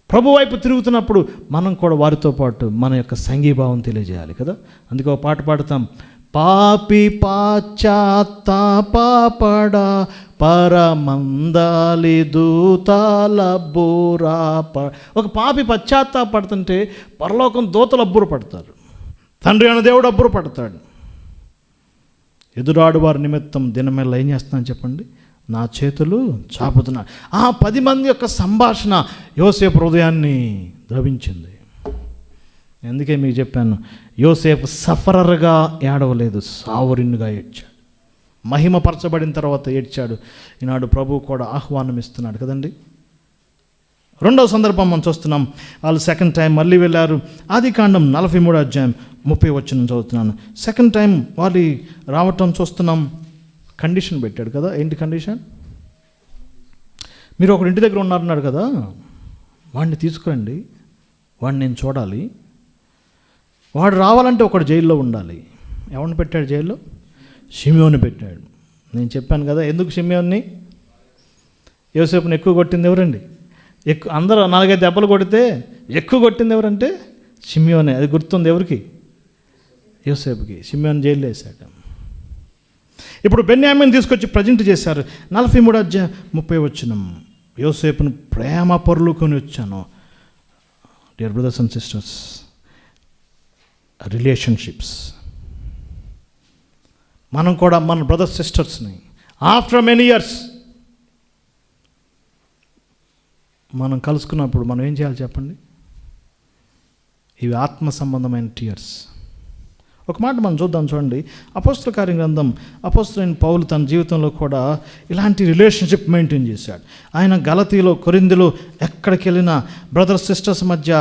ప్రభు వైపు తిరుగుతున్నప్పుడు మనం కూడా వారితో పాటు మన యొక్క సంఘీభావం తెలియజేయాలి కదా. అందుకే ఒక పాట పాడుతాం, పాపి పాశ్చాత్తాపడ పరమందాలి దూతాల బూరాప. ఒక పాపి పశ్చాత్తాపడుతుంటే పరలోకం దూతలు అబ్బురు పడతారు, తండ్రి అనే దేవుడు అబ్బురు పడతాడు. ఎదురాడు వారి నిమిత్తం దినమేళ ఏం చేస్తున్నాను చెప్పండి? నా చేతులు చాపుతున్నా. ఆ 10 మంది యొక్క సంభాషణ యోసేపు హృదయాన్ని ద్రవించింది. అందుకే మీకు చెప్పాను, యోసేపు సఫరర్గా ఏడవలేదు, సావురిన్గా ఏడ్చాడు. మహిమపరచబడిన తర్వాత ఏడ్చాడు. ఈనాడు ప్రభువు కూడా ఆహ్వానం ఇస్తున్నాడు కదండి. రెండవ సందర్భం మనం చూస్తున్నాం. వాళ్ళు సెకండ్ టైం మళ్ళీ వెళ్ళారు. ఆదికాండం 43వ అధ్యాయం 30వ వచనం చదువుతున్నాను. సెకండ్ టైం వాళ్ళు రావటం చూస్తున్నాం. కండిషన్ పెట్టాడు కదా. ఏంటి కండిషన్? మీరు ఒకటి ఇంటి దగ్గర ఉన్నారన్నాడు కదా, వాడిని తీసుకురండి, వాడిని నేను చూడాలి. వాడు రావాలంటే ఒకడు జైల్లో ఉండాలి. ఎవరిని పెట్టాడు జైల్లో? షిమ్యోని పెట్టాడు. నేను చెప్పాను కదా ఎందుకు షిమ్యోన్ని. యోసేపుని ఎక్కువ కొట్టింది ఎవరండి? అందరూ 4-5 దెబ్బలు కొడితే ఎక్కువ కొట్టింది ఎవరంటే షిమ్యోనే. అది గుర్తుంది ఎవరికి? యోసేపుకి. షిమ్యోని జైల్లో వేశాడు. ఇప్పుడు బెన్యామీని తీసుకొచ్చి ప్రజెంట్ చేశారు. 43వ అధ్యాయం 30వ వచనం, యోసేపును ప్రేమ పొర్లుకొని వచ్చాను. Dear brothers and sisters, relationships. మనం కూడా మన బ్రదర్స్ సిస్టర్స్ని ఆఫ్టర్ మెనీ ఇయర్స్ మనం కలుసుకున్నప్పుడు మనం ఏం చేయాలి చెప్పండి? ఇవి ఆత్మ సంబంధమైన టీయర్స్. ఒక మాట మనం చూద్దాం చూడండి. అపోస్తల కార్య గ్రంథం, అపోస్తలుడైన పౌలు తన జీవితంలో కూడా ఇలాంటి రిలేషన్షిప్ మెయింటైన్ చేశాడు. ఆయన గలతీలో, కొరింథీలో ఎక్కడికి వెళ్ళినా బ్రదర్స్ సిస్టర్స్ మధ్య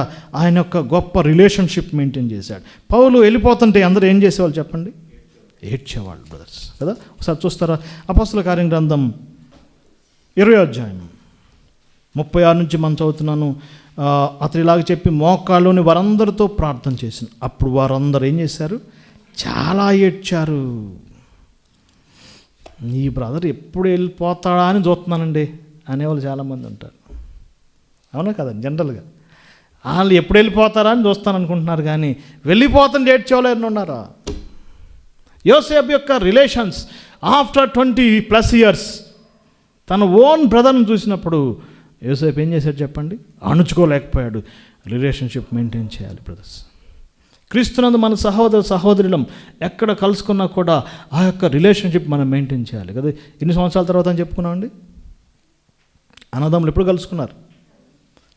ఆయన యొక్క గొప్ప రిలేషన్షిప్ మెయింటైన్ చేశాడు. పౌలు వెళ్ళిపోతుంటే అందరూ ఏం చేసేవాళ్ళు చెప్పండి? ఏడ్చేవాళ్ళు బ్రదర్స్ కదా. ఒకసారి చూస్తారా? అపోస్తల కార్య గ్రంథం 20వ అధ్యాయం 36 నుంచి మనం చదువుతున్నాను. అతను ఇలాగ చెప్పి మోకాళ్ళలోని వారందరితో ప్రార్థన చేసిన. అప్పుడు వారందరూ ఏం చేశారు? చాలా ఏడ్చారు. ఈ బ్రదర్ ఎప్పుడు వెళ్ళిపోతాడా అని చూస్తున్నానండి అనేవాళ్ళు చాలామంది ఉంటారు. అవునా కదా? జనరల్గా వాళ్ళు ఎప్పుడు వెళ్ళిపోతారా అని చూస్తాను అనుకుంటున్నారు, కానీ వెళ్ళిపోతుంటే ఏడ్చేవాళ్ళు ఎవరు ఉన్నారా? యోసేపు యొక్క రిలేషన్స్ ఆఫ్టర్ 20+ ఇయర్స్ తన ఓన్ బ్రదర్ని చూసినప్పుడు యోసేపు ఏం చేశాడు చెప్పండి? అణుచుకోలేకపోయాడు. రిలేషన్షిప్ మెయింటైన్ చేయాలి బ్రదర్స్. క్రీస్తునందు మన సహోదరులం ఎక్కడ కలుసుకున్నా కూడా ఆ యొక్క రిలేషన్షిప్ మనం మెయింటైన్ చేయాలి కదా. ఎన్ని సంవత్సరాల తర్వాత అని చెప్పుకున్నామండి? అన్నదమ్ములు ఎప్పుడు కలుసుకున్నారు?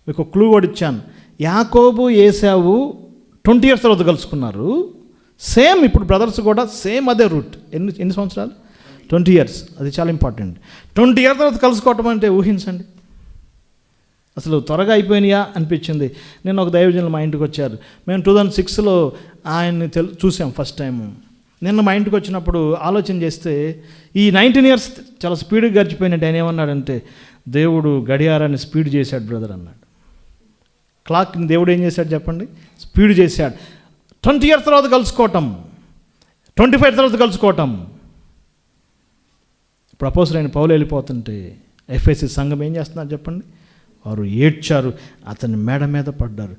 మీకు ఒక క్లూ కూడా ఇచ్చాను. యాకోబు, ఏశావు 20 ఇయర్స్ తర్వాత కలుసుకున్నారు. సేమ్ ఇప్పుడు బ్రదర్స్ కూడా సేమ్ అదే రూట్. ఎన్ని సంవత్సరాలు? 20 ఇయర్స్. అది చాలా ఇంపార్టెంట్. 20 ఇయర్స్ తర్వాత కలుసుకోవటం అంటే ఊహించండి. అసలు త్వరగా అయిపోయినాయా అనిపించింది. నేను ఒక దైవజనులు మా ఇంటికి వచ్చారు. మేము 2006లో ఆయన్ని చూసాం ఫస్ట్ టైం. నిన్న మా ఇంటికి వచ్చినప్పుడు ఆలోచన చేస్తే ఈ 19 ఇయర్స్ చాలా స్పీడ్గా గడిచిపోయినట్టు. ఆయన ఏమన్నాడంటే, దేవుడు గడియారాన్ని స్పీడ్ చేశాడు బ్రదర్ అన్నాడు. క్లాక్ని దేవుడు ఏం చేశాడు చెప్పండి? స్పీడ్ చేశాడు. 20 ఇయర్స్ తర్వాత కలుసుకోవటం, 25 తర్వాత కలుసుకోవటం. ఇప్పుడు అపోస్తలుడైన అయిన పౌలు వెళ్ళిపోతుంటే ఎఫెసీ సంఘం ఏం చేస్తున్నారు చెప్పండి? వారు ఏడ్చారు, అతని మేడ మీద పడ్డారు.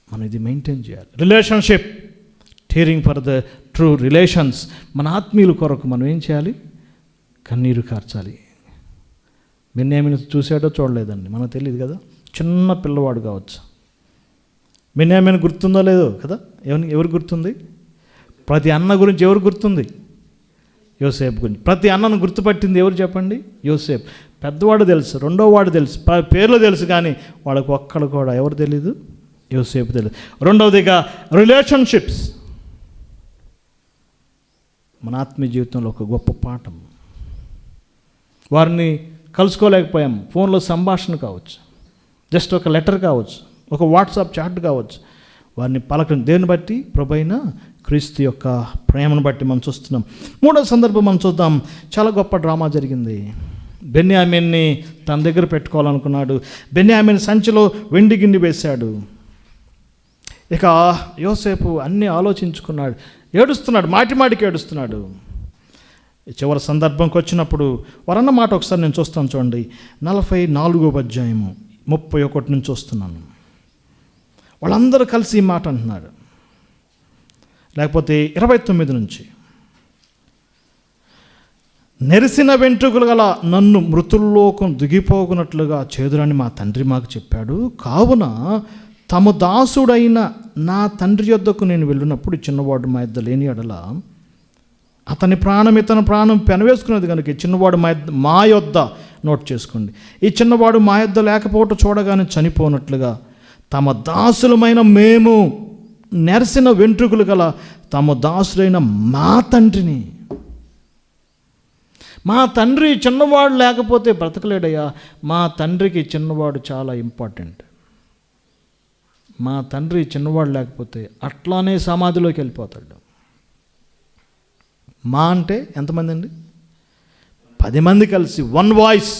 మనం ఇది మెయింటైన్ చేయాలి. Relationship, caring for the true relations. మన ఆత్మీయుల కొరకు మనం ఏం చేయాలి? కన్నీరు కార్చాలి. బెన్యామీను చూసాడో చూడలేదండి మనకు తెలియదు కదా. చిన్న పిల్లవాడు కావచ్చు. బెన్యామీను గుర్తుందో లేదో కదా. ఎవరు గుర్తుంది? ప్రతి అన్న గురించి ఎవరు గుర్తుంది? యోసేపు గురించి. ప్రతి అన్నను గుర్తుపట్టింది ఎవరు చెప్పండి? యోసేపు. పెద్దవాడు తెలుసు, రెండో వాడు తెలుసు, పేర్లు తెలుసు, కానీ వాళ్ళకు ఒక్కడు కూడా ఎవరు తెలీదు? యోసేపు తెలియదు. రెండవదిగా రిలేషన్షిప్స్. మన ఆత్మీయ జీవితంలో ఒక గొప్ప పాఠం. వారిని కలుసుకోలేకపోయాం. ఫోన్లో సంభాషణ కావచ్చు, జస్ట్ ఒక లెటర్ కావచ్చు, ఒక వాట్సాప్ చాట్ కావచ్చు. వారిని పలకడం దేన్ని బట్టి? ప్రభువైన క్రీస్తు యొక్క ప్రేమను బట్టి మనం చూస్తున్నాం. మూడో సందర్భం మనం చూద్దాం. చాలా గొప్ప డ్రామా జరిగింది. బెన్యామీన్ని తన దగ్గర పెట్టుకోవాలనుకున్నాడు. బెన్యామీన్ సంచిలో వెండి గిన్నె వేశాడు. ఇక యోసేపు అన్నీ ఆలోచించుకున్నాడు, ఏడుస్తున్నాడు, మాటిమాటికి ఏడుస్తున్నాడు. చివరి సందర్భంకి వచ్చినప్పుడు వారన్న మాట ఒకసారి నేను చూస్తాను చూడండి. 44వ అధ్యాయము 31 నుంచి వస్తున్నాను. వాళ్ళందరూ కలిసి ఈ మాట అంటున్నాడు. లేకపోతే 29 నుంచి, నెరిసిన వెంట్రుకలు గల నన్ను మృతుల్లోకం దిగిపోకున్నట్లుగా చేదురని మా తండ్రి మాకు చెప్పాడు. కావున తమ దాసుడైన నా తండ్రి యొద్దకు నేను వెళ్ళినప్పుడు చిన్నవాడు మా యొద్ద లేని ఎడల అతని ప్రాణం ఇతని ప్రాణం పెనవేసుకున్నది కనుక ఈ చిన్నవాడు మా యొద్ద, నోట్ చేసుకోండి, ఈ చిన్నవాడు మా యొద్ద లేకపోవటం చూడగానే చనిపోనట్లుగా తమ దాసులమైన మేము నెరసిన వెంట్రుకలు గల తమ దాసులైన మా తండ్రిని, మా తండ్రి చిన్నవాడు లేకపోతే బ్రతకలేడయ్యా. మా తండ్రికి చిన్నవాడు చాలా ఇంపార్టెంట్. మా తండ్రి చిన్నవాడు లేకపోతే అట్లానే సమాధిలోకి వెళ్ళిపోతాడు. మా అంటే ఎంతమంది అండి? 10 మంది కలిసి వన్ వాయిస్.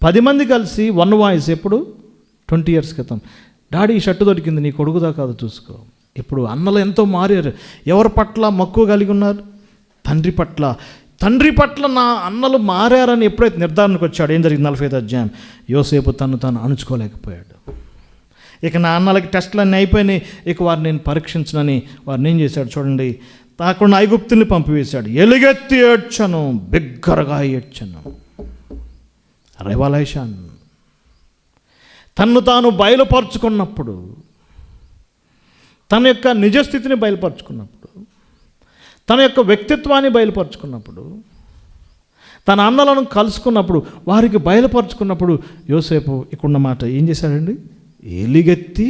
10 మంది కలిసి వన్ వాయిస్. ఎప్పుడు? 20 years క్రితం. డాడీ ఈ షర్టు దొరికింది, నీ కొడుకుదా కాదు చూసుకో. ఇప్పుడు అన్నలు ఎంతో మారారు. ఎవరి పట్ల మక్కువ కలిగి ఉన్నారు? తండ్రి పట్ల. తండ్రి పట్ల నా అన్నలు మారారని ఎప్పుడైతే నిర్ధారణకు వచ్చాడు, ఏం జరిగింది? 45వ అధ్యాయం. యోసేపు తను అణుచుకోలేకపోయాడు. ఇక నా అన్నలకి టెస్టులు అన్నీ అయిపోయినాయి, ఇక వారిని నేను పరీక్షించనని వారిని ఏం చేశాడు చూడండి, తాకుండా ఐగుప్తుల్ని పంపివేశాడు. ఎలుగెత్తి ఏడ్చను, బిగ్గరగా ఏడ్చను. రెవల్యూషన్. తన్ను తాను బయలుపరుచుకున్నప్పుడు, తన యొక్క నిజస్థితిని బయలుపరుచుకున్నప్పుడు, తన యొక్క వ్యక్తిత్వాన్ని బయలుపరుచుకున్నప్పుడు, తన అన్నలను కలుసుకున్నప్పుడు, వారికి బయలుపరుచుకున్నప్పుడు యోసేపు ఇక్కడున్న మాట ఏం చేశాడండి? ఎలుగెత్తి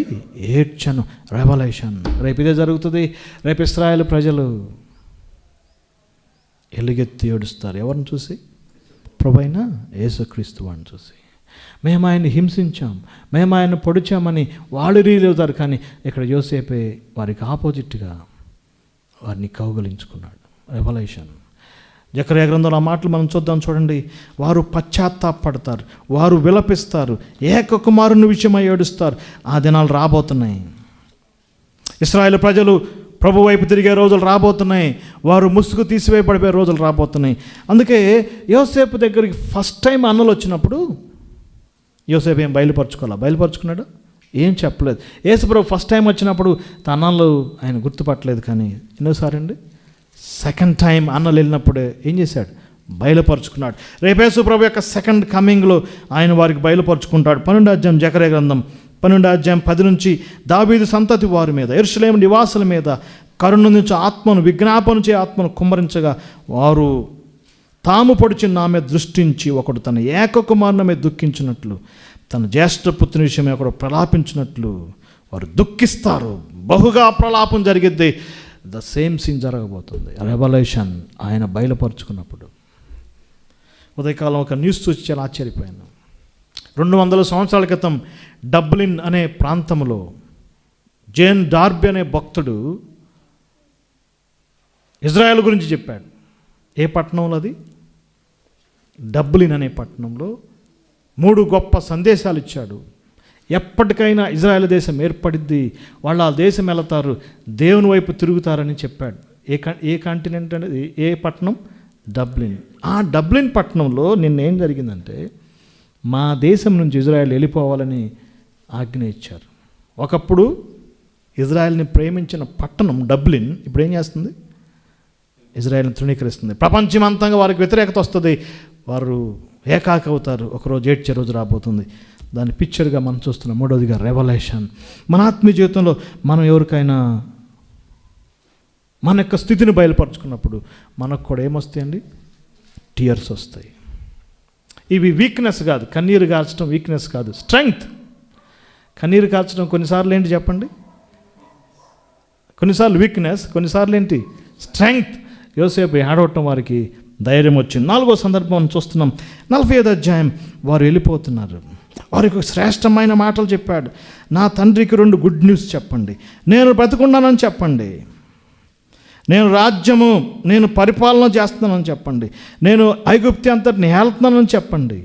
ఏడ్చను. రెవల్యూషన్. రేపు ఇదే జరుగుతుంది. రేపు ఇశ్రాయేలు ప్రజలు ఎలుగెత్తి ఏడుస్తారు. ఎవరిని చూసి? ప్రభువైన యేసుక్రీస్తు వాడిని చూసి. మేము ఆయన్ని హింసించాం, మేము ఆయన్ని పొడిచామని వాళ్ళు రియల్ అవుతారు. కానీ ఇక్కడ యోసేపే వారికి ఆపోజిట్గా వారిని కౌగలించుకున్నాడు. రెవల్యూషన్. జకర్యా గ్రంథంలో ఆ మాటలు మనం చూద్దాం చూడండి. వారు పశ్చాత్తాపడతారు, వారు విలపిస్తారు, ఏక కుమారుని విషయమై ఏడుస్తారు. ఆ దినాలు రాబోతున్నాయి. ఇశ్రాయేలు ప్రజలు ప్రభు వైపు తిరిగే రోజులు రాబోతున్నాయి. వారు ముసుగు తీసివేయబడిపోయే రోజులు రాబోతున్నాయి. అందుకే యోసేపు దగ్గరికి ఫస్ట్ టైం అన్నలు వచ్చినప్పుడు యోసేపు ఏం బయలుపరుచుకున్నాడు? ఏం చెప్పలేదు. యేసుప్రభు ఫస్ట్ టైం వచ్చినప్పుడు తన అన్నలు ఆయన గుర్తుపట్టలేదు. కానీ ఎన్నోసారి అండి, సెకండ్ టైం అన్నలు వెళ్ళినప్పుడే ఏం చేశాడు? బయలుపరుచుకున్నాడు. రేపు యేసుప్రభు యొక్క సెకండ్ కమింగ్లో ఆయన వారికి బయలుపరుచుకుంటాడు. 12వ అధ్యాయం జకర్యా గ్రంథం 12వ అధ్యాయం 10 నుంచి, దావీదు సంతతి వారి మీద, యెరూషలేము నివాసుల మీద కరుణ నుంచి ఆత్మను, విజ్ఞాపన చే ఆత్మను కుమ్మరించగా వారు తాము పొడిచిన నా మీద దృష్టించి, ఒకడు తన ఏక కుమారుని మీద దుఃఖించినట్లు, తన జ్యేష్ఠపుత్రుని విషయమే ఒకడు ప్రలాపించినట్లు వారు దుఃఖిస్తారు. బహుగా ప్రలాపం జరిగిద్ది. ద సేమ్ సీన్ జరగబోతుంది. రెవల్యూషన్. ఆయన బయలుపరుచుకున్నప్పుడు. ఉదయకాలం ఒక న్యూస్ చూసి చాలా ఆశ్చర్యపోయాను. 200 సంవత్సరాల క్రితం డబ్లిన్ అనే ప్రాంతంలో జేన్ డార్బీ అనే భక్తుడు ఇజ్రాయెల్ గురించి చెప్పాడు. ఏ పట్టణంలో అది? డబ్లిన్ అనే పట్టణంలో 3 గొప్ప సందేశాలు ఇచ్చాడు. ఎప్పటికైనా ఇజ్రాయెల్ దేశం ఏర్పడిద్ది, వాళ్ళు ఆ దేశం వెళతారు, దేవుని వైపు తిరుగుతారని చెప్పాడు. ఏ కాంటినెంట్ అనేది? ఏ పట్టణం? డబ్లిన్. ఆ డబ్లిన్ పట్టణంలో నిన్నేం జరిగిందంటే మా దేశం నుంచి ఇజ్రాయెల్ వెళ్ళిపోవాలని ఆజ్ఞ ఇచ్చారు. ఒకప్పుడు ఇజ్రాయెల్ని ప్రేమించిన పట్టణం డబ్లిన్ ఇప్పుడు ఏం చేస్తుంది? ఇజ్రాయెల్ని తృణీకరిస్తుంది. ప్రపంచమంతంగా వారికి వ్యతిరేకత వస్తుంది, వారు ఏకాకి అవుతారు. ఒకరోజు ఏడ్చే రోజు రాబోతుంది. దాని పిక్చర్గా మనం చూస్తున్నాం. మూడవదిగా రెవల్యూషన్. మన ఆత్మీయ జీవితంలో మనం ఎవరికైనా మన యొక్క స్థితిని బయలుపరుచుకున్నప్పుడు మనకు కూడా ఏమొస్తాయండి? టీయర్స్ వస్తాయి. ఇవి వీక్నెస్ కాదు, కన్నీరు కార్చడం వీక్నెస్ కాదు, స్ట్రెంగ్త్. కన్నీరు కార్చడం కొన్నిసార్లు ఏంటి చెప్పండి? కొన్నిసార్లు వీక్నెస్, కొన్నిసార్లు ఏంటి? స్ట్రెంగ్త్. యోసేపు ఏడవటం వారికి ధైర్యం వచ్చింది. 4వ సందర్భం మనం చూస్తున్నాం. 45వ అధ్యాయం. వారు వెళ్ళిపోతున్నారు. వారికి ఒక శ్రేష్టమైన మాటలు చెప్పాడు. నా తండ్రికి 2 గుడ్ న్యూస్ చెప్పండి. నేను బ్రతికున్నానని చెప్పండి. నేను రాజ్యము, నేను పరిపాలన చేస్తున్నానని చెప్పండి. నేను ఐగుప్తి అంతటిని ఏళ్తున్నానని చెప్పండి.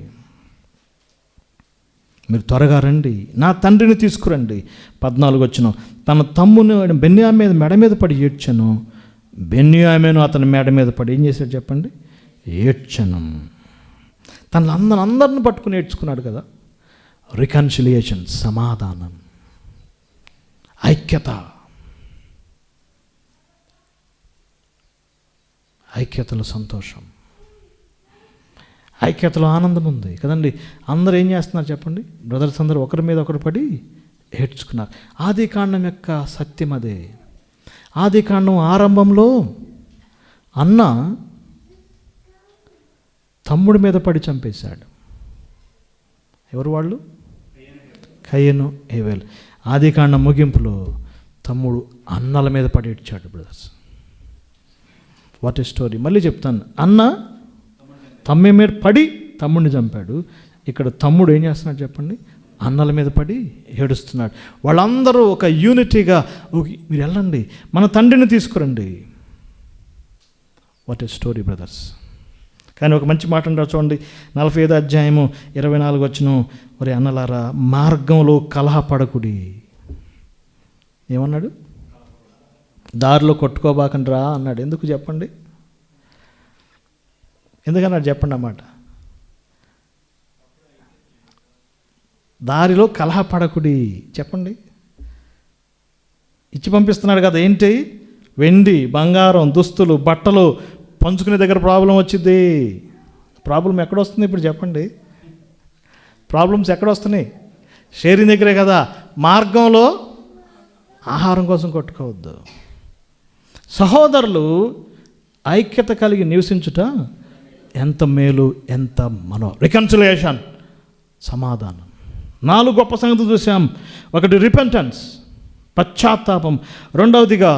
మీరు త్వరగా రండి, నా తండ్రిని తీసుకురండి. 14 వచ్చిన తన తమ్ముని బెన్యామీను మెడ మీద పడి ఏడ్చను. బెన్యామీను అతని మెడ మీద పడి ఏం చేశాడు చెప్పండి? ఏడ్చను. తన అందరిని పట్టుకుని ఏడ్చుకున్నాడు కదా. రికన్సిలియేషన్, సమాధానం, ఐక్యత. ఐక్యతలో సంతోషం, ఐక్యతలో ఆనందం ఉంది కదండి. అందరూ ఏం చేస్తున్నారు చెప్పండి? బ్రదర్స్ అందరూ ఒకరి మీద ఒకరు పడి ఏడ్చుకున్నారు. ఆదికాండం యొక్క సత్యం అదే. ఆదికాండం ఆరంభంలో అన్న తమ్ముడి మీద పడి చంపేశాడు. ఎవరు వాళ్ళు? కయను, హేబెలు. ఆదికాండం ముగింపులో తమ్ముడు అన్నల మీద పడి ఏడ్చాడు. Brothers, what a story. మళ్ళీ చెప్తాను. అన్న తమ్మి మీద పడి తమ్ముడిని చంపాడు. ఇక్కడ తమ్ముడు ఏం చేస్తున్నాడు చెప్పండి? అన్నల మీద పడి ఏడుస్తున్నాడు. వాళ్ళందరూ ఒక యూనిటీగా మీరు వెళ్ళండి, మన తండ్రిని తీసుకురండి. What a story brothers. కానీ ఒక మంచి మాట అంటారు చూడండి. 45వ అధ్యాయము 24 వచ్చిన, ఒరే అన్నలారా, మార్గంలో కలహపడకుడి. ఏమన్నాడు? దారిలో కొట్టుకోబాకండి రా అన్నాడు. ఎందుకు చెప్పండి? ఎందుకన్నాడు చెప్పండి అన్నమాట. దారిలో కలహపడకుడి చెప్పండి. ఇచ్చి పంపిస్తున్నాడు కదా. ఏంటి? వెండి, బంగారం, దుస్తులు, బట్టలు పంచుకునే దగ్గర ప్రాబ్లం వచ్చింది. ప్రాబ్లం ఎక్కడొస్తుంది ఇప్పుడు చెప్పండి? ప్రాబ్లమ్స్ ఎక్కడొస్తున్నాయి? షేరింగ్ దగ్గరే కదా. మార్గంలో ఆహారం కోసం కొట్టుకోవద్దు. సహోదరులు ఐక్యత కలిగి నివసించుట ఎంత మేలు, ఎంత రికన్సిలియేషన్, సమాధానం. 4 గొప్ప సంగతులు చూసాం. ఒకటి రిపెంటెన్స్, పశ్చాత్తాపం. రెండవదిగా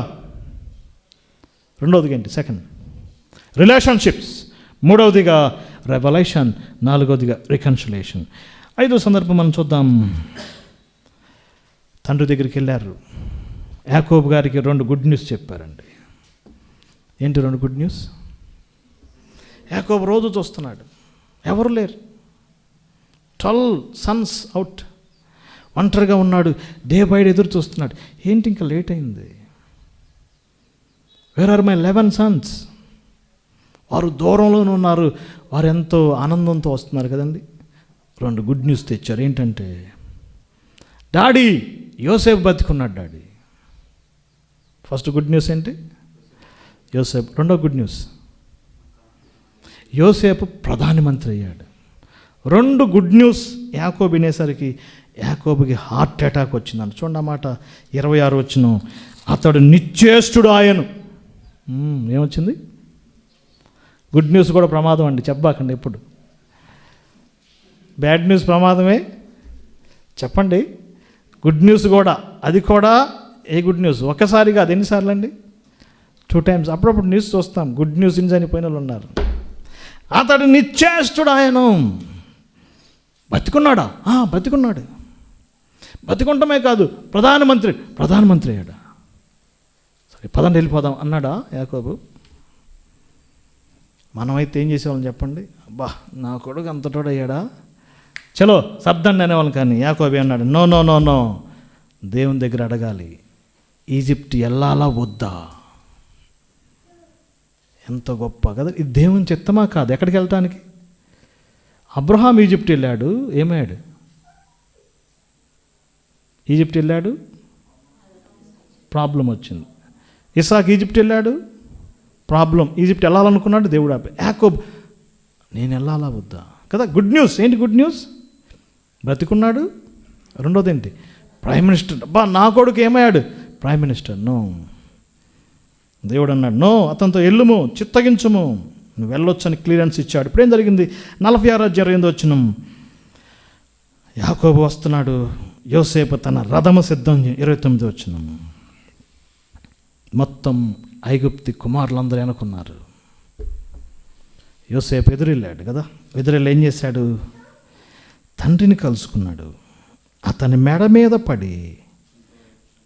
ఏంటి? Second relationships. మూడవదిగా రెవల్యూషన్. 4వదిగా రికన్సిలియేషన్. 5వ సందర్భం మనం చూద్దాం. తండ్రి దగ్గరికి వెళ్ళారు. యాకోబు గారికి 2 గుడ్ న్యూస్ చెప్పారండి. ఏంటి 2 గుడ్ న్యూస్? యాకోబు రోజు చూస్తున్నాడు, ఎవరు లేరు. 12 సన్స్ అవుట్, ఒంటరిగా ఉన్నాడు. డే బై డే ఎదురు చూస్తున్నాడు. ఏంటి ఇంకా లేట్ అయింది? Where are my 11 sons? వారు దూరంలోనే ఉన్నారు. వారు ఎంతో ఆనందంతో వస్తున్నారు కదండి. 2 గుడ్ న్యూస్ తెచ్చారు. ఏంటంటే, డాడీ యోసేపు బతికున్నాడు. డాడీ. ఫస్ట్ గుడ్ న్యూస్ ఏంటి? యోసేపు. రెండో గుడ్ న్యూస్, యోసేపు ప్రధానమంత్రి అయ్యాడు. 2 గుడ్ న్యూస్ యాకోబు వినేసరికి యాకోబుకి హార్ట్ అటాక్ వచ్చిందని చూడండి. అన్నమాట 26 వచ్చిన, అతడు నిశ్చేష్టుడు ఆయను. ఏమొచ్చింది? గుడ్ న్యూస్ కూడా ప్రమాదం అండి, చెప్పబాకండి ఎప్పుడు. బ్యాడ్ న్యూస్ ప్రమాదమే చెప్పండి. గుడ్ న్యూస్ కూడా, అది కూడా ఏ గుడ్ న్యూస్? ఒక్కసారి కాదు, ఎన్నిసార్లు అండి? 2 టైమ్స్. అప్పుడప్పుడు న్యూస్ చూస్తాం, గుడ్ న్యూస్ ఇన్ చనిపోయిన వాళ్ళు ఉన్నారు. అతడు నిశ్చేష్టుడు ఆయను. బతికున్నాడా? బతికున్నాడు. బతికుంటమే కాదు, ప్రధానమంత్రి అయ్యాడా. సరే పదండి వెళ్ళిపోదాం అన్నాడా యాకోబు? మనమైతే ఏం చేసేవాళ్ళం చెప్పండి? అబ్బా నా కొడుకు అంతటోడు అయ్యాడా, చలో సర్దండి అనేవాళ్ళం. కానీ యాకోబు అన్నాడు, నో నో నో నో, దేవుని దగ్గర అడగాలి. ఈజిప్ట్ వెళ్ళాలా వద్దా? ఎంత గొప్ప కదా! ఇది దేవుని చిత్తమా కాదు? ఎక్కడికి వెళ్ళటానికి? అబ్రహాం ఈజిప్ట్ వెళ్ళాడు, ఏమయ్యాడు? ఈజిప్ట్ వెళ్ళాడు, ప్రాబ్లం వచ్చింది. ఇసాక్ ఈజిప్ట్ వెళ్ళాడు, ప్రాబ్లం. ఈజిప్ట్ వెళ్ళాలనుకున్నాడు, దేవుడు ఆపే. యాకోబ్, నేను వెళ్ళాలా వద్దా కదా? Good news. ఏంటి గుడ్ న్యూస్? బ్రతికున్నాడు. రెండోది ఏంటి? Prime minister. నా కొడుకు ఏమయ్యాడు? Prime minister. నో, దేవుడు అన్నాడు, నో, అతనితో వెళ్ళుము, చిత్తగించుము, నువ్వు వెళ్ళొచ్చని క్లియరెన్స్ ఇచ్చాడు. ఇప్పుడేం జరిగింది? 46:28 యాకోబు వస్తున్నాడు, యోసేపు తన రథము సిద్ధం. 29 మొత్తం ఐగుప్తి కుమారులందరూ అనుకున్నారు. యోసేపు ఎదురెళ్ళాడు కదా. ఎదురెళ్ళి ఏం చేశాడు? తండ్రిని కలుసుకున్నాడు. అతని మెడ మీద పడి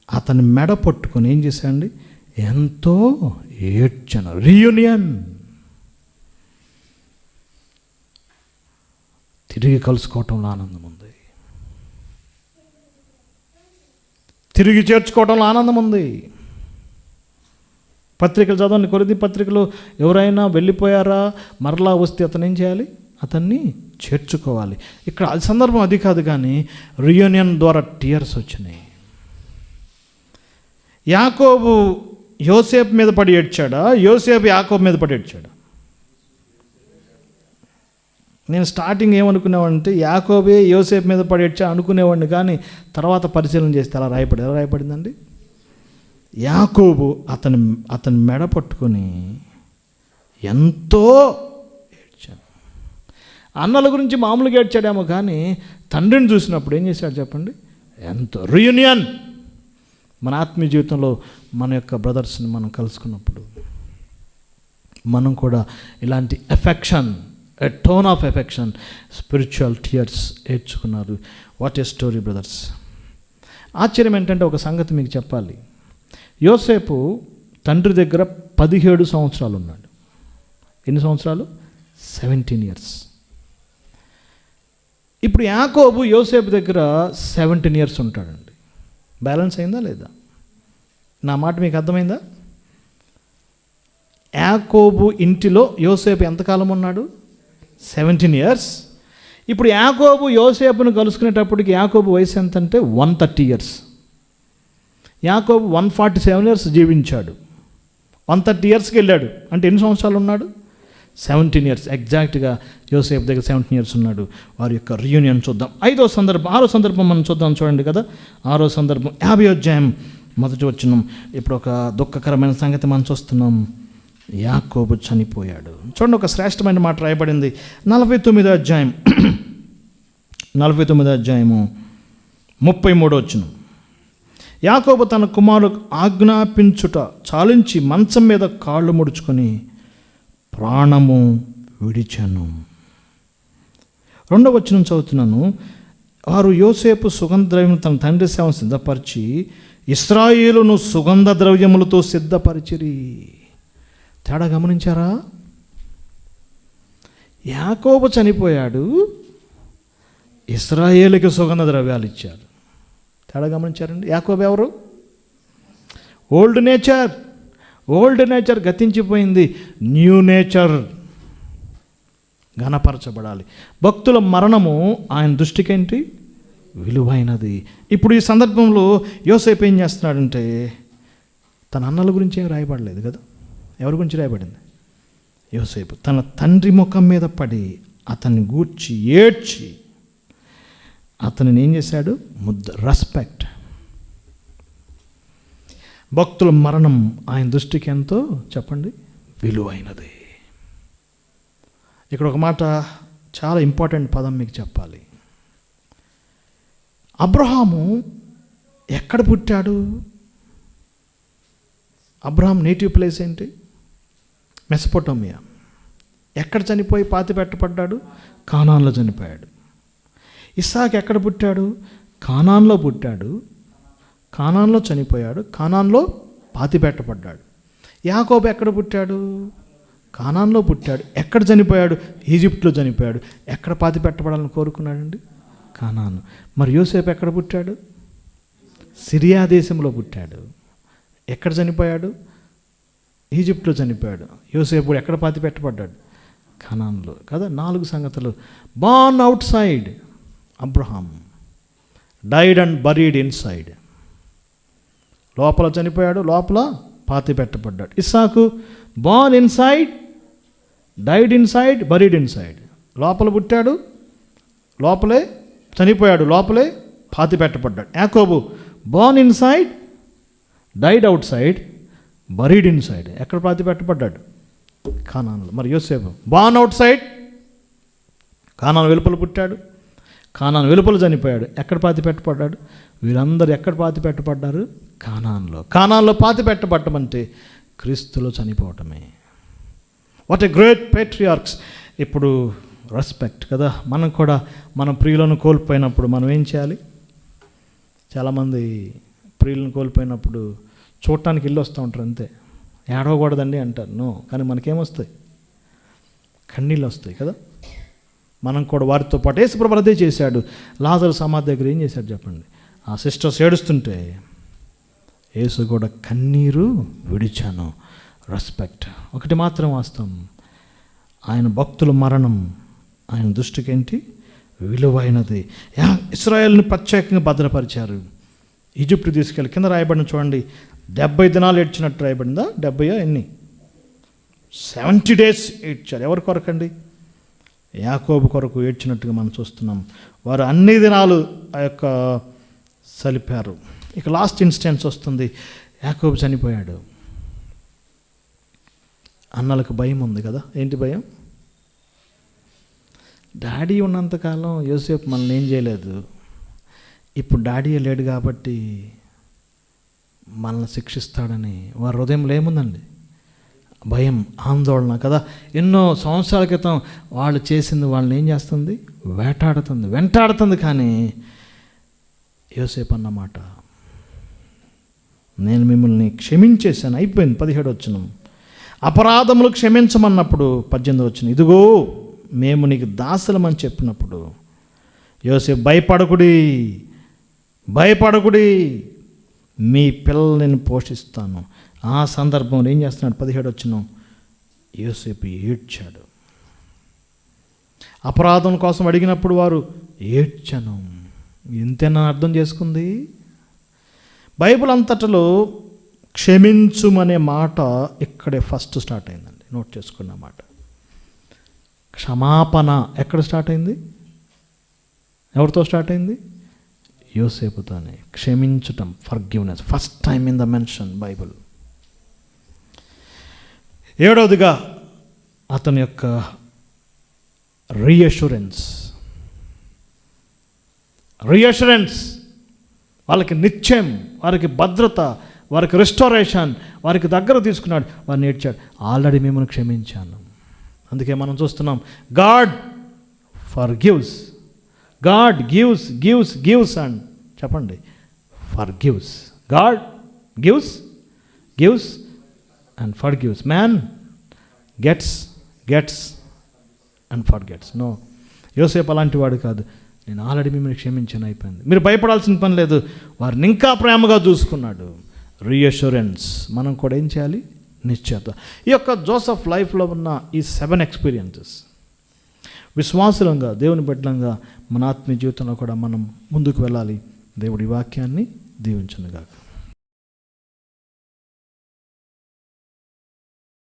అతని మెడ పట్టుకొని ఏం చేశాడండి? ఎంతో ఏడ్చాను. రీయూనియన్. తిరిగి కలుసుకోవటంలో ఆనందం ఉంది, తిరిగి చేర్చుకోవటంలో ఆనందం ఉంది. పత్రికలు చదవండి, కొరింథీ పత్రికలో ఎవరైనా వెళ్ళిపోయారా, మరలా వస్తే అతను ఏం చేయాలి? అతన్ని చేర్చుకోవాలి. ఇక్కడ అది సందర్భం అది కాదు, కానీ రీయూనియన్ ద్వారా టీయర్స్ వచ్చినాయి. యాకోబు యోసేపు మీద పడి ఏడ్చాడా? యోసేపు యాకోబు మీద పడి ఏడ్చాడా? నేను స్టార్టింగ్ ఏమనుకునేవాడిని అంటే యాకోబే యోసేపు మీద పడి ఏడ్చా అనుకునేవాడిని, కానీ తర్వాత పరిశీలన చేస్తే ఎలా రాయబడిందండి? యాకోబు అతని మెడ పట్టుకొని ఎంతో ఏడ్చాడు. అన్నల గురించి మామూలుగా ఏడ్చాడేమో, కానీ తండ్రిని చూసినప్పుడు ఏం చేశాడు చెప్పండి? ఎంతో. రీయూనియన్. మన ఆత్మీయ జీవితంలో మన యొక్క బ్రదర్స్ని మనం కలుసుకున్నప్పుడు మనం కూడా ఇలాంటి affection, a tone of affection, spiritual tears ఏడ్చుకున్నారు. What a story brothers. ఆశ్చర్యం ఏంటంటే ఒక సంగతి మీకు చెప్పాలి. యోసేపు తండ్రి దగ్గర 17 సంవత్సరాలు ఉన్నాడు. ఎన్ని సంవత్సరాలు? 17 years. ఇప్పుడు యాకోబు యోసేపు దగ్గర 17 years ఉంటాడండి. బ్యాలెన్స్ అయిందా లేదా? నా మాట మీకు అర్థమైందా? యాకోబు ఇంటిలో యోసేపు ఎంతకాలం ఉన్నాడు? 17 years. ఇప్పుడు యాకోబు యోసేపును కలుసుకునేటప్పటికి యాకోబు వయసు ఎంత అంటే 130 years. యాకోబు 147 years జీవించాడు. 130 yearsకి వెళ్ళాడు అంటే ఎన్ని సంవత్సరాలు ఉన్నాడు? 17 years. ఎగ్జాక్ట్గా యోసేపు దగ్గర 17 years ఉన్నాడు. వారి యొక్క రీయూనియన్ చూద్దాం. 6వ సందర్భం మనం చూద్దాం. చూడండి కదా, 6వ సందర్భం 50వ అధ్యాయం 1వ వచనం. ఇప్పుడు ఒక దుఃఖకరమైన సంగతి మనం చూస్తున్నాం. యాకోబు చనిపోయాడు. చూడండి, ఒక శ్రేష్టమైన మాట రాయబడింది 49వ అధ్యాయం 33వ వచనం. యాకోబు తన కుమారులకు ఆజ్ఞాపించుట చాలించి మంచం మీద కాళ్ళు ముడుచుకొని ప్రాణము విడిచెను. 2వ వచనం చదువుతున్నాను. వారు యోసేపు సుగంధ ద్రవ్యం తన తండ్రి సేవను సిద్ధపరిచి ఇశ్రాయేలును సుగంధ ద్రవ్యములతో సిద్ధపరిచిరి. తేడా గమనించారా? యాకోబు చనిపోయాడు, ఇశ్రాయేలుకి సుగంధ ద్రవ్యాలు ఇచ్చారు. తేడా గమనించారండి? యాకోబు ఎవరు? ఓల్డ్ నేచర్ గతించిపోయింది. న్యూ నేచర్ ఘనపరచబడాలి. భక్తుల మరణము ఆయన దృష్టికేంటి? విలువైనది. ఇప్పుడు ఈ సందర్భంలో యోసేపు ఏం చేస్తున్నాడంటే, తన అన్నల గురించి ఏం రాయబడలేదు కదా. ఎవరి గురించి రాయబడింది? యోసేపు తన తండ్రి ముఖం మీద పడి అతన్ని గూర్చి ఏడ్చి అతనిని ఏం చేశాడు? రెస్పెక్ట్. భక్తుల మరణం ఆయన దృష్టికి ఎంతో చెప్పండి విలువైనది. ఇక్కడ ఒక మాట, చాలా ఇంపార్టెంట్ పదం మీకు చెప్పాలి. అబ్రహాము ఎక్కడ పుట్టాడు? అబ్రహాం నేటివ్ ప్లేస్ ఏంటి? మెసొపొటేమియా. ఎక్కడ చనిపోయి పాతి పెట్టబడ్డాడు? కానాన్లో చనిపోయాడు. ఇస్సాకు ఎక్కడ పుట్టాడు? కానాన్లో పుట్టాడు, కానాన్లో చనిపోయాడు, కానాన్లో పాతి పెట్టబడ్డాడు. యాకోబు ఎక్కడ పుట్టాడు? కానాన్లో పుట్టాడు. ఎక్కడ చనిపోయాడు? ఈజిప్ట్లో చనిపోయాడు. ఎక్కడ పాతి పెట్టబడాలని కోరుకున్నాడండి? కానాను. మరి యోసేపు ఎక్కడ పుట్టాడు? సిరియా దేశంలో పుట్టాడు. ఎక్కడ చనిపోయాడు? ఈజిప్ట్లో చనిపోయాడు. యోసేపు ఎక్కడ పాతి పెట్టబడ్డాడు? కనాన్లో కదా. 4 సంగతులు. Born outside Abraham, died and buried inside. లోపల చనిపోయాడు, లోపల పాతి పెట్టబడ్డాడు. ఇస్సాకు born inside, died inside, buried inside. లోపల పుట్టాడు, లోపలే చనిపోయాడు, లోపలే పాతి పెట్టబడ్డాడు. యాకోబు born inside, died outside, buried inside. ఎక్కడ పాతి పెట్టబడ్డాడు? కానాన్లో. మరి యోసేపు బార్న్ అవుట్ సైడ్, కానాన్ వెలుపల పుట్టాడు, కానాన్ వెలుపల చనిపోయాడు. ఎక్కడ పాతి పెట్టబడ్డాడు? వీరందరూ ఎక్కడ పాతి పెట్టబడ్డారు? కానాన్లో. కానాన్లో పాతి పెట్టబడ్డం అంటే క్రీస్తులో చనిపోవటమే. What a great పేట్రియార్క్స్. ఇప్పుడు రెస్పెక్ట్ కదా. మనం కూడా మన ప్రియులను కోల్పోయినప్పుడు మనం ఏం చేయాలి? చాలామంది ప్రియులను కోల్పోయినప్పుడు చూడటానికి ఇల్లు వస్తూ ఉంటారు, అంతే. ఏడవకూడదండి అంటారు. నో, కానీ మనకేమొస్తాయి? కన్నీళ్ళు వస్తాయి కదా. మనం కూడా వారితో పాటు యేసుప్రభు అదే చేశాడు. లాజరు సమాధి దగ్గర ఏం చేశాడు చెప్పండి? ఆ సిస్టర్స్ ఏడుస్తుంటే యేసు కూడా కన్నీరు విడిచాను. రెస్పెక్ట్. ఒకటి మాత్రం వాస్తవం, ఆయన భక్తుల మరణం ఆయన దృష్టికి ఏంటి? విలువైనది. ఇశ్రాయేలుని ప్రత్యేకంగా భద్రపరిచారు. ఈజిప్ట్ తీసుకెళ్ళి కింద రాయబడిన చూడండి, 70 దినాలు ఏడ్చినట్టు రాయబడిందా? 70 ఎన్ని? 70 days ఏడ్చారు. ఎవరి కొరకండి? యాకోబు కొరకు ఏడ్చినట్టుగా మనం చూస్తున్నాం. వారు అన్ని దినాలు ఆ యొక్క సలిపారు. ఇక లాస్ట్ ఇన్స్టెన్స్ వస్తుంది. యాకోబు చనిపోయాడు. అన్నలకు భయం ఉంది కదా. ఏంటి భయం? డాడీ ఉన్నంతకాలం యోసేపు మనల్ని ఏం చేయలేదు. ఇప్పుడు డాడీ లేడు కాబట్టి మనల్ని శిక్షిస్తాడని వారి హృదయంలో ఏముందండి? భయం, ఆందోళన కదా. ఎన్నో సంవత్సరాల క్రితం వాళ్ళు చేసింది వాళ్ళని ఏం చేస్తుంది? వెంటాడుతుంది. కానీ యోసేపు అన్నమాట, నేను మిమ్మల్ని క్షమించేశాను, అయిపోయింది. 17 వచనం. అపరాధములు క్షమించమన్నప్పుడు 18 వచనం, ఇదిగో మేము నీకు దాసులమని చెప్పినప్పుడు యోసేపు భయపడకుడి, మీ పిల్లల్ని నేను పోషిస్తాను. ఆ సందర్భంలో ఏం చేస్తున్నాడు? 17 వచనం, యోసేపు ఏడ్చాడు. అపరాధం కోసం అడిగినప్పుడు వారు ఏడ్చను. ఇంతేనా అర్థం చేసుకుంది? బైబిల్ అంతటిలో క్షమించుమనే మాట ఇక్కడే ఫస్ట్ స్టార్ట్ అయిందండి. నోట్ చేసుకున్న మాట. క్షమాపణ ఎక్కడ స్టార్ట్ అయింది? ఎవరితో స్టార్ట్ అయింది? యోసేపుతోనే. క్షమించటం, forgiveness, first time in the mention Bible. 7వదిగా అతని యొక్క రీఅష్యూరెన్స్. వాళ్ళకి నిశ్చయం, వారికి భద్రత, వారికి రెస్టారేషన్, వారికి దగ్గర తీసుకున్నాడు. వారిని ఏడ్చాడు, ఆల్రెడీ మిమ్మల్ని క్షమించాను. అందుకే మనం చూస్తున్నాం, God forgives, God gives and చెప్పండి, forgives. God gives and forgives. Man gets and forgets. No, యోసేపు అలాంటి వాడు కాదు. నేను ఆల్రెడీ మిమ్మల్ని క్షమించాను, అయిపోయింది. మీరు భయపడాల్సిన పని లేదు. వారిని ఇంకా ప్రేమగా చూసుకున్నాడు. రీఅష్యూరెన్స్. మనం కూడా ఏం చేయాలి? నిశ్చయత. ఈ యొక్క జోసెఫ్ లైఫ్లో ఉన్న ఈ 7 ఎక్స్పీరియన్సెస్ విశ్వాసులంగా, దేవుని బిడ్డలంగా మన ఆత్మీయ జీవితంలో కూడా మనం ముందుకు వెళ్ళాలి. దేవుడి వాక్యాన్ని దీవించునుగాక.